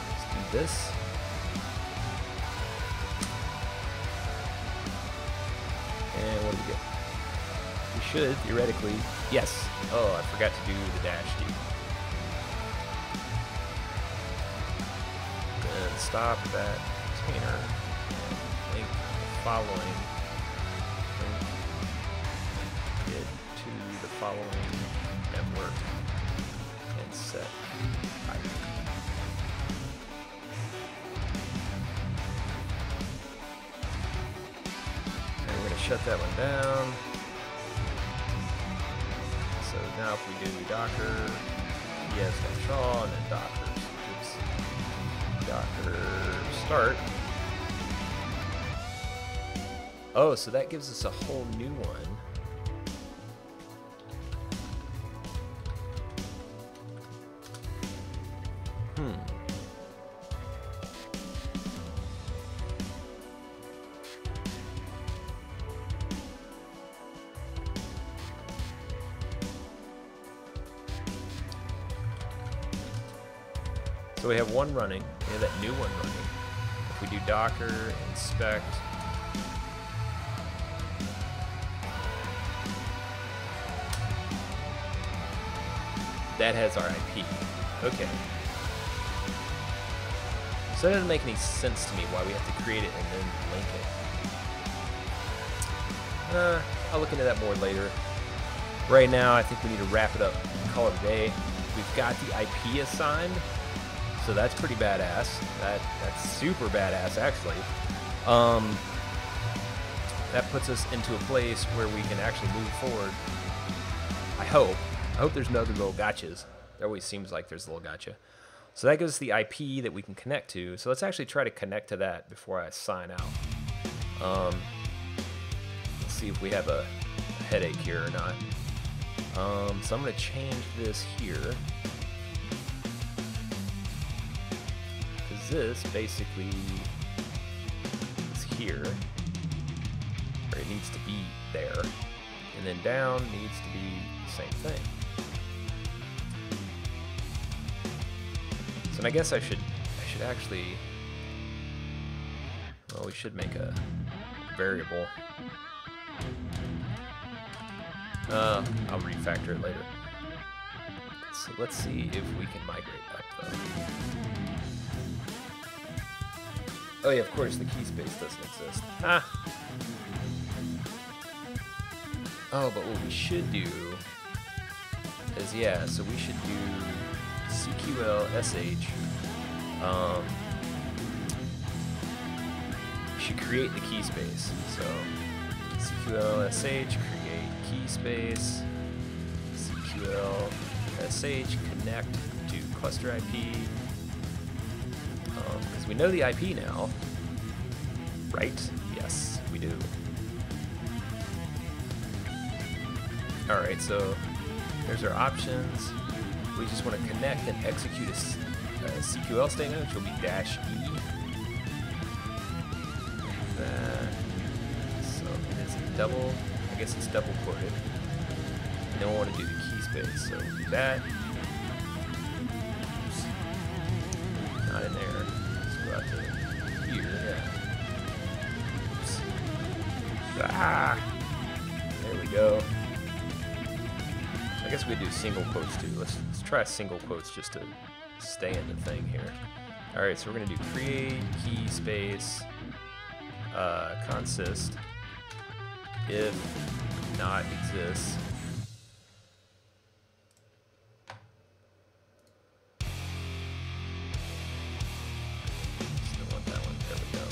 let's do this. And what do we get? We should theoretically, yes. Oh, I forgot to do the -d. Stop that container and link the following. Link it to the following network and set IP. And we're going to shut that one down. So now if we do Docker ps-all and then Docker. Docker start. Oh, so that gives us a whole new one. So we have one running, we have that new one running. If we do Docker inspect, that has our IP. Okay. So that doesn't make any sense to me why we have to create it and then link it. I'll look into that more later. Right now, I think we need to wrap it up and call it a day. We've got the IP assigned. So that's pretty badass. That's super badass, actually. That puts us into a place where we can actually move forward. I hope there's no other little gotchas. There always seems like there's a little gotcha. So that gives us the IP that we can connect to. So let's actually try to connect to that before I sign out. Let's see if we have a headache here or not. So I'm going to change this here. Because this basically is here, or it needs to be there. And then down needs to be the same thing. So I guess I should actually, well, we should make a variable. I'll refactor it later. So let's see if we can migrate up though. Oh yeah, of course the key space doesn't exist. Ah. Oh, but what we should do is, yeah, so we should do CQL-SH. We should create the key space. So CQL-SH, create key space. CQL-SH, connect to cluster IP. Because we know the IP now, right? Yes, we do. Alright, so there's our options. We just want to connect and execute a CQL statement, which will be -E. So it is double, I guess it's double quoted. And then we want to do the key space, so do that. Oops. Not in there. Let's go out to here, yeah. Oops. Ah! There we go. I guess we do single quotes too. Let's try single quotes just to stay in the thing here. All right, so we're gonna do create key space consist if not exists. Still want that one. There we go.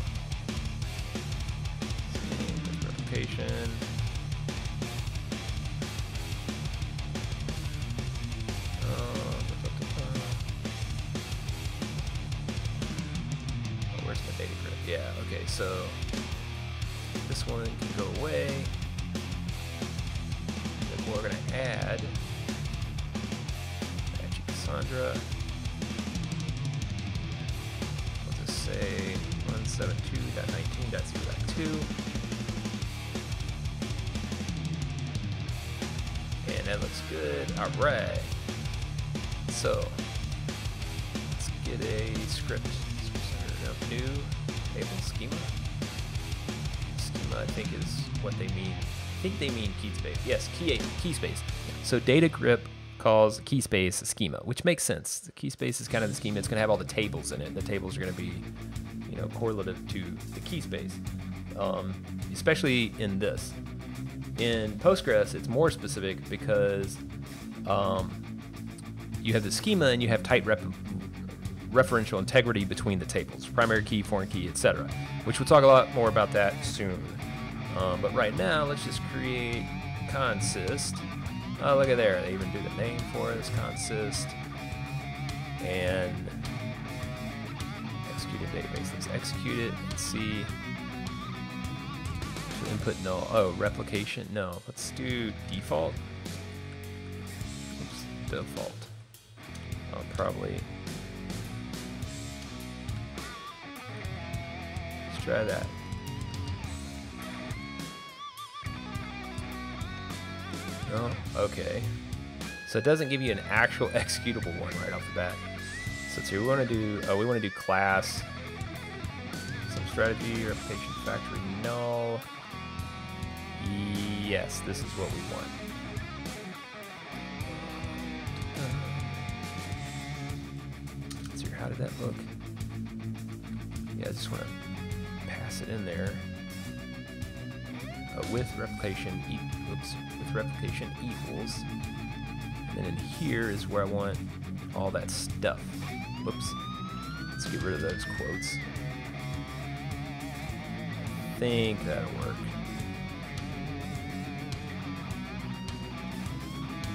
Replication. Yeah, okay, so this one can go away. Then we're going to add Apache Cassandra. We'll just say 172.19.0.2. And that looks good. All right. So let's get a script. New table schema. Schema, I think, is what they mean. I think they mean key space. Yes, key space. So data grip calls key space a schema, which makes sense. The key space is kind of the schema. It's going to have all the tables in it. The tables are going to be, you know, correlative to the key space, especially in this. In Postgres, it's more specific because you have the schema and you have tight referential integrity between the tables, primary key, foreign key, etc., which we'll talk a lot more about that soon. But right now, let's just create consist. Oh, look at there. They even do the name for us, consist. And execute a database. Let's execute it and see. Input null. Oh, replication. No. Let's do default. Oops, default. I'll probably try that. Oh, okay. So it doesn't give you an actual executable one right off the bat. So let's see, we want to do class, some strategy, replication factory null. Yes, this is what we want. Let's see, how did that look? Yeah, I just want to pass it in there with replication equals, and then in here is where I want all that stuff. Whoops. Let's get rid of those quotes. I think that'll work.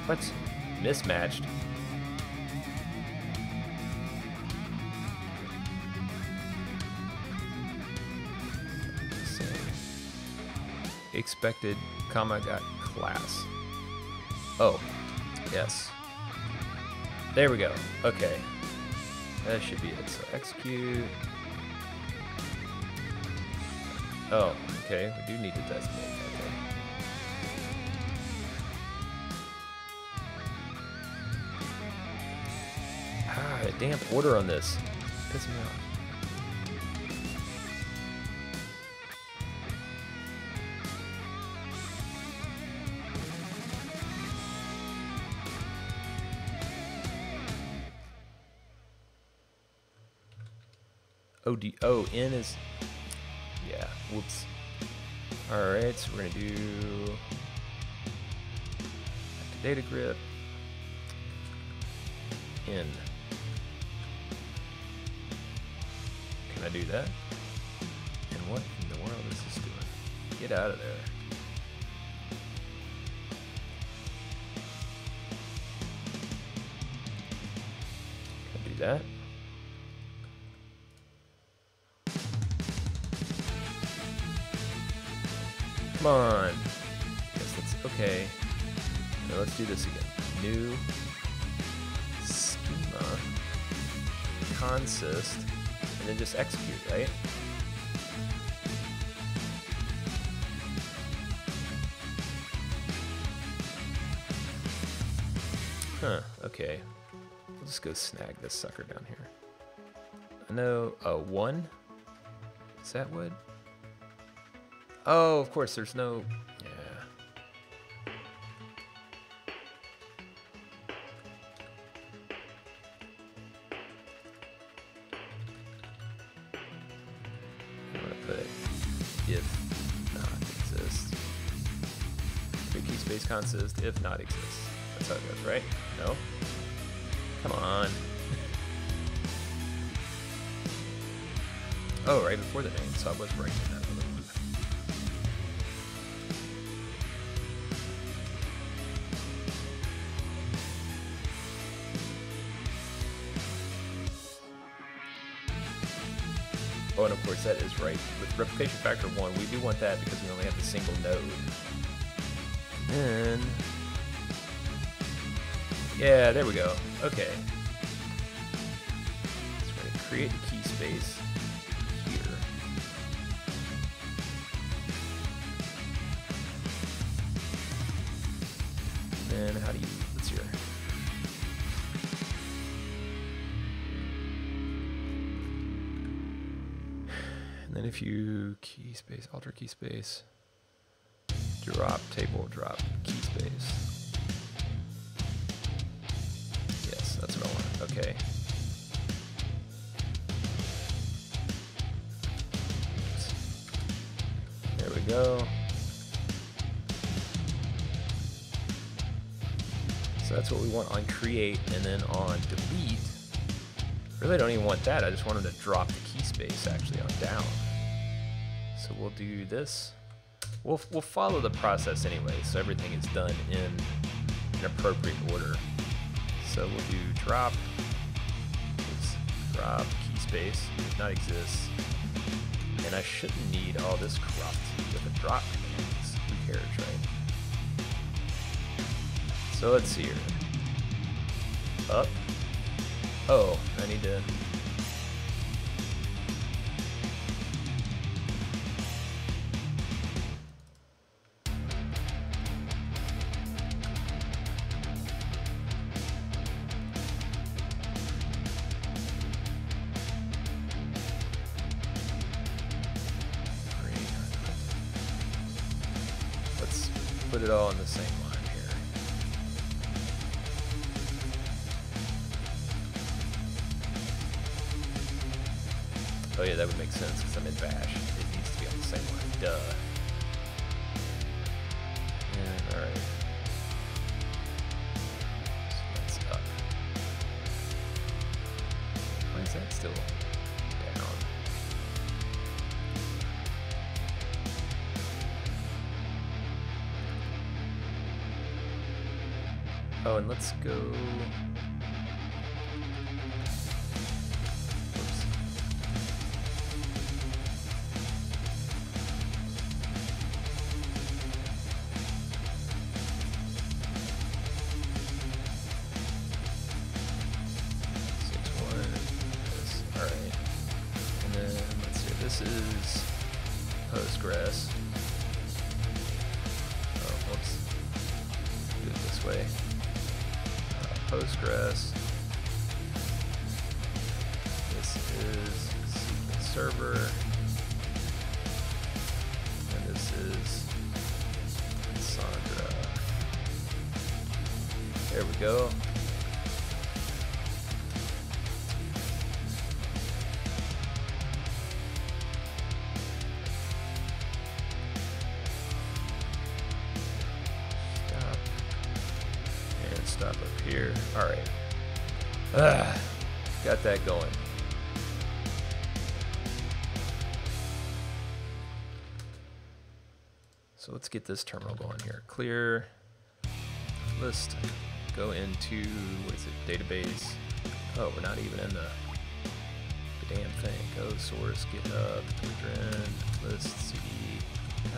What? Mismatched. Expected, comma, got class. Oh, yes. There we go. Okay. That should be it. So execute. Oh, okay. We do need to designate. Okay. Ah, that damn order on this. Piss me off. N is, yeah, whoops. Alright, so we're gonna do active data grip, N. Can I do that? And what in the world is this doing? Get out of there. Can I do that? Come on. Yes, let's, okay. Now let's do this again. New schema consist, and then just execute, right? Huh, okay. We'll just go snag this sucker down here. I know, 1? Is that what? Oh, of course, there's no, yeah. I'm gonna put if not exist. Create key space consist if not exists. That's how it goes, right? No? Come on. Oh, right before the name, so I was breaking that other one. Oh, and of course that is right. With replication factor 1, we do want that because we only have the single node. And yeah, there we go. Okay. So we're going to create a key space here. Then how do you, let's hear. And then if you key space, alter key space, drop table, drop key space. Yes, that's what I want. Okay. There we go. So that's what we want on create, and then on delete. Really don't even want that. I just want them to drop the key space actually on down. So we'll do this. We'll follow the process anyway, so everything is done in an appropriate order. So we'll do drop, drop key space, does not exist, and I shouldn't need all this corrupt with a drop commands. Who cares, right? So let's see here. Up. Oh, I need to. Let's put it all in the same line here. Oh yeah, that would make sense because I'm in bash. It needs to be on the same line. Duh. And alright. So that's up. Why is that still down? Oh, and let's go. this is Postgres. Oh, whoops. Do it this way. Postgres. This is SQL Server. And this is Cassandra. There we go. Stop up here. All right. Got that going. So let's get this terminal going here. Clear list. Go into, what is it, database. Oh, we're not even in the damn thing. Go source, GitHub, trend, list, CD,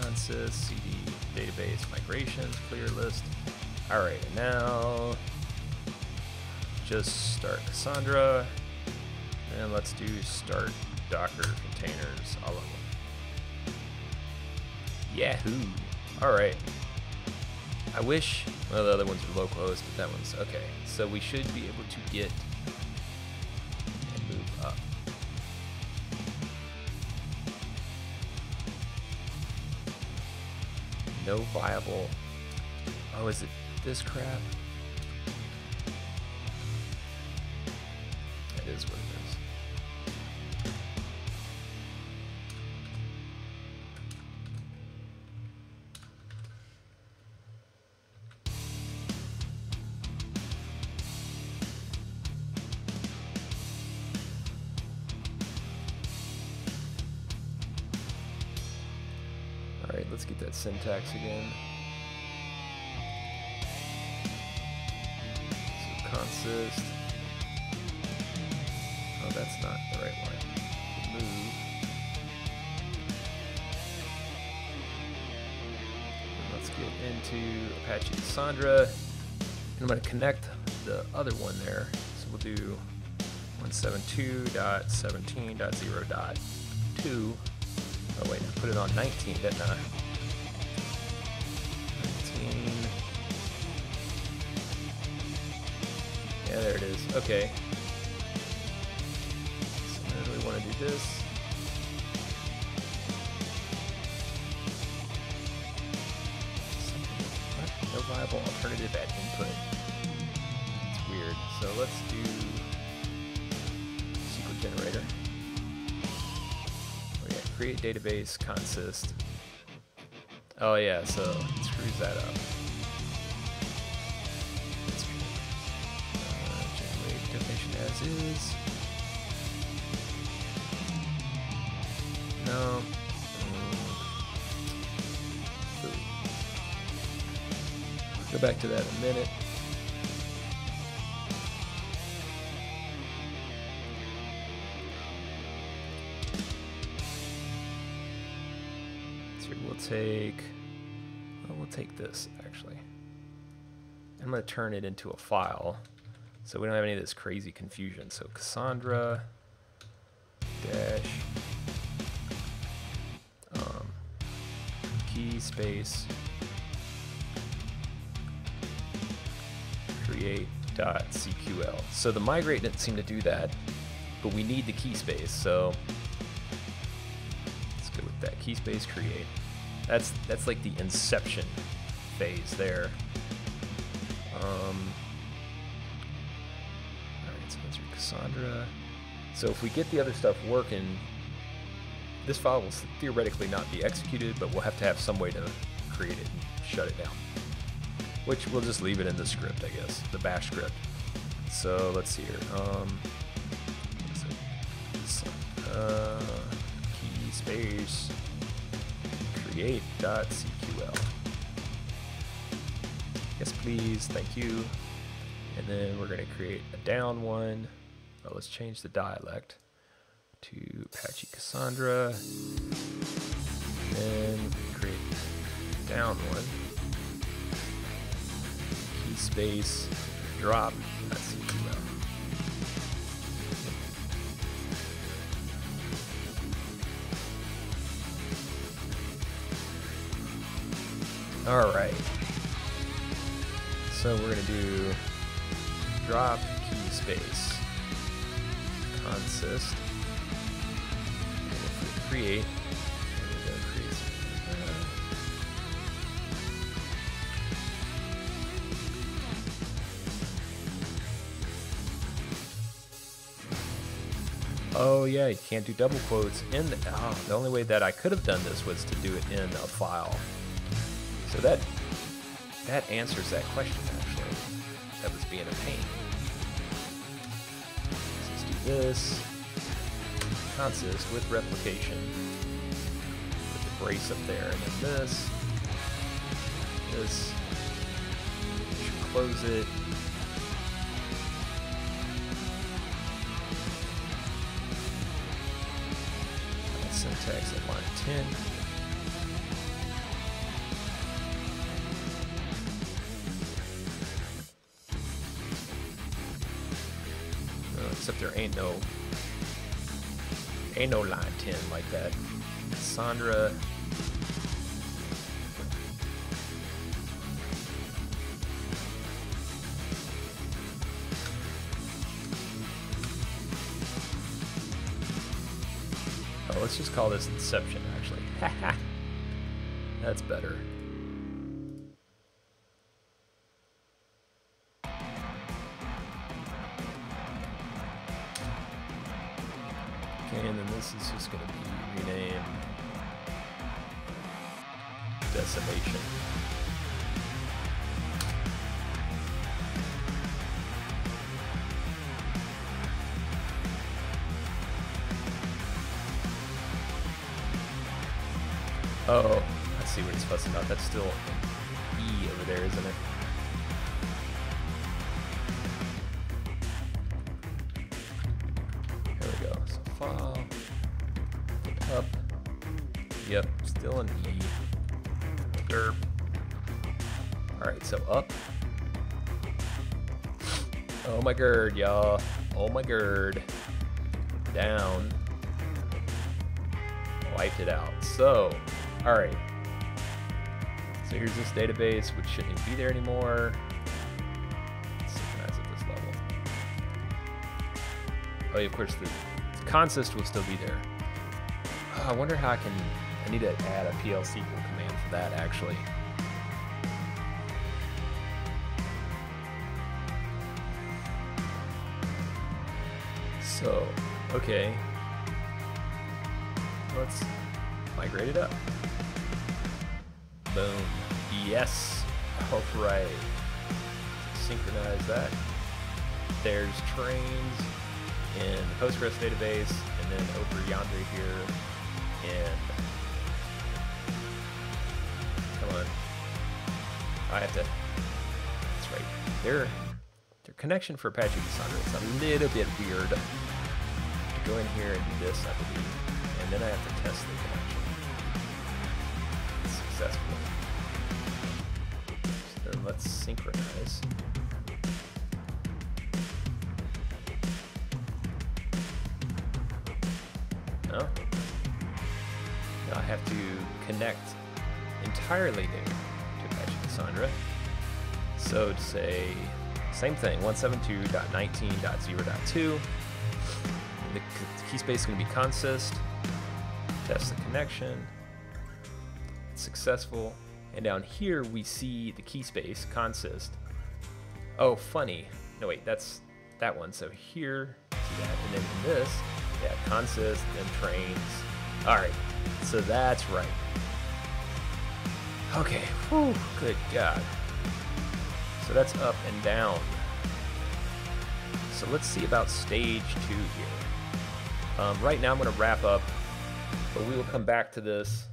consist, CD, database, migrations, clear list. All right, and now just start Cassandra, and let's do start Docker containers, all of them. Yahoo! All right. I wish, well, the other ones are localhost, but that one's okay. So we should be able to get and move up. No viable. Oh, is it this crap? That is what it is. All right, let's get that syntax again. Consist. Oh, that's not the right one. Move. And let's get into Apache Cassandra. And I'm going to connect the other one there. So we'll do 172.17.0.2. Oh wait, I put it on 19, didn't I? 19. Yeah, there it is. Okay. So then we want to do this. What? No viable alternative at input. It's weird. So let's do SQL generator. Oh yeah, create database consist. Oh yeah, so it screws that up. Definition as is. No. Go back to that in a minute. So we'll take this actually. I'm going to turn it into a file. So we don't have any of this crazy confusion. So Cassandra dash key space create.cql. So the migrate didn't seem to do that, but we need the key space. So let's go with that key space create. That's like the inception phase there. Cassandra. So if we get the other stuff working, this file will theoretically not be executed, but we'll have to have some way to create it and shut it down. Which we'll just leave it in the script, I guess, the bash script. So let's see here. Key space create.cql. Yes, please. Thank you. And then we're going to create a down one. Well, let's change the dialect to Apache Cassandra. Then create down one. Key space drop.cql. All right. So we're gonna do drop key space consist. And if we create, we're gonna create oh yeah, you can't do double quotes in the, the only way that I could have done this was to do it in a file. So that answers that question actually. That was being a pain. Let's do this. Consist with replication. Put the brace up there, and then this. This. Should close it. Syntax at line 10. Except there ain't no line 10 like that. Cassandra. Oh, let's just call this Inception, actually. That's better. Okay, and then this is just going to be renamed Decimation. Oh, I see what he's fussing about. That's still an E over there, isn't it? There we go. So file, up. Yep, still an E. Derp. All right, so up. Oh my god, y'all. Oh my god. Down. Wiped it out. So. Alright, so here's this database, which shouldn't even be there anymore. Let's synchronize at this level. Oh, yeah, of course, the consist will still be there. Oh, I wonder how I need to add a PL SQL command for that, actually. So, okay. Let's migrate it up. Boom. Yes. All right. Synchronize that. There's trains in the Postgres database, and then over yonder here, and come on. I have to. That's right. Their connection for Apache Cassandra is a little bit weird. To go in here and do this, I believe, and then I have to test the connection. Successful. So then let's synchronize. No. Now I have to connect entirely new to Apache Cassandra. So to say, same thing, 172.19.0.2. The key space is going to be consist. Test the connection. Successful, and down here we see the key space consist. Oh, funny. No, wait, that's that one. So here, see that, and then in this, yeah, consist, then trains. All right, so that's right. Okay, whew, good God. So that's up and down. So let's see about stage 2 here. Right now I'm going to wrap up, but we will come back to this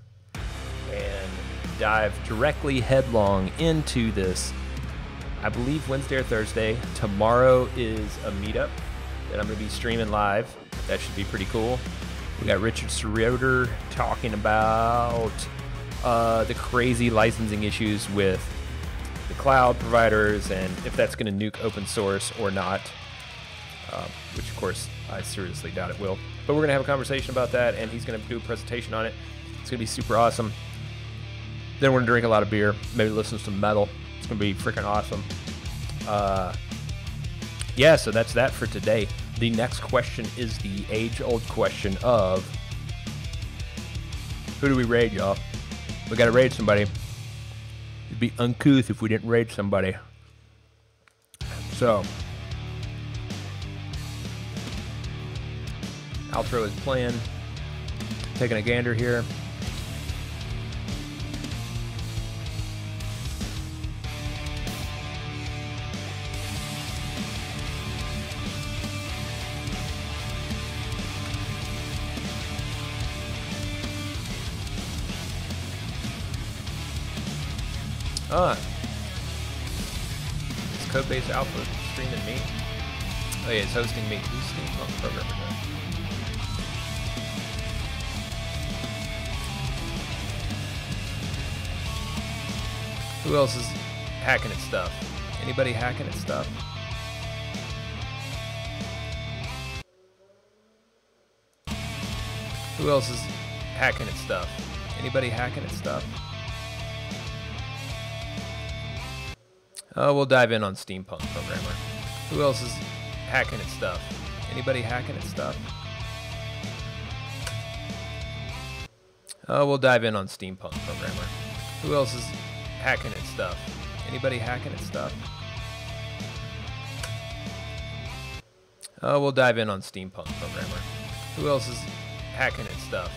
and dive directly headlong into this. I believe Wednesday or Thursday. Tomorrow is a meetup that I'm going to be streaming live. That should be pretty cool. We got Richard Schroeder talking about the crazy licensing issues with the cloud providers and if that's going to nuke open source or not, which of course I seriously doubt it will. But we're going to have a conversation about that, and he's going to do a presentation on it. It's going to be super awesome. Then we're gonna drink a lot of beer, maybe listen to some metal. It's gonna be freaking awesome. Yeah, so that's that for today. The next question is the age-old question of who do we raid, y'all? We gotta raid somebody. It'd be uncouth if we didn't raid somebody. So, outro is playing. Taking a gander here. It's Codebase Alpha streaming me. Oh yeah, it's hosting me. Who's Steampunk Programmer now? Who else is hacking at stuff? Anybody hacking at stuff? Who else is hacking at stuff? Anybody hacking at stuff? We'll dive in on Steampunk Programmer. Who else is hacking at stuff? Anybody hacking at stuff? We'll dive in on Steampunk Programmer. Who else is hacking at stuff? Anybody hacking at stuff? We'll dive in on Steampunk Programmer. Who else is hacking at stuff?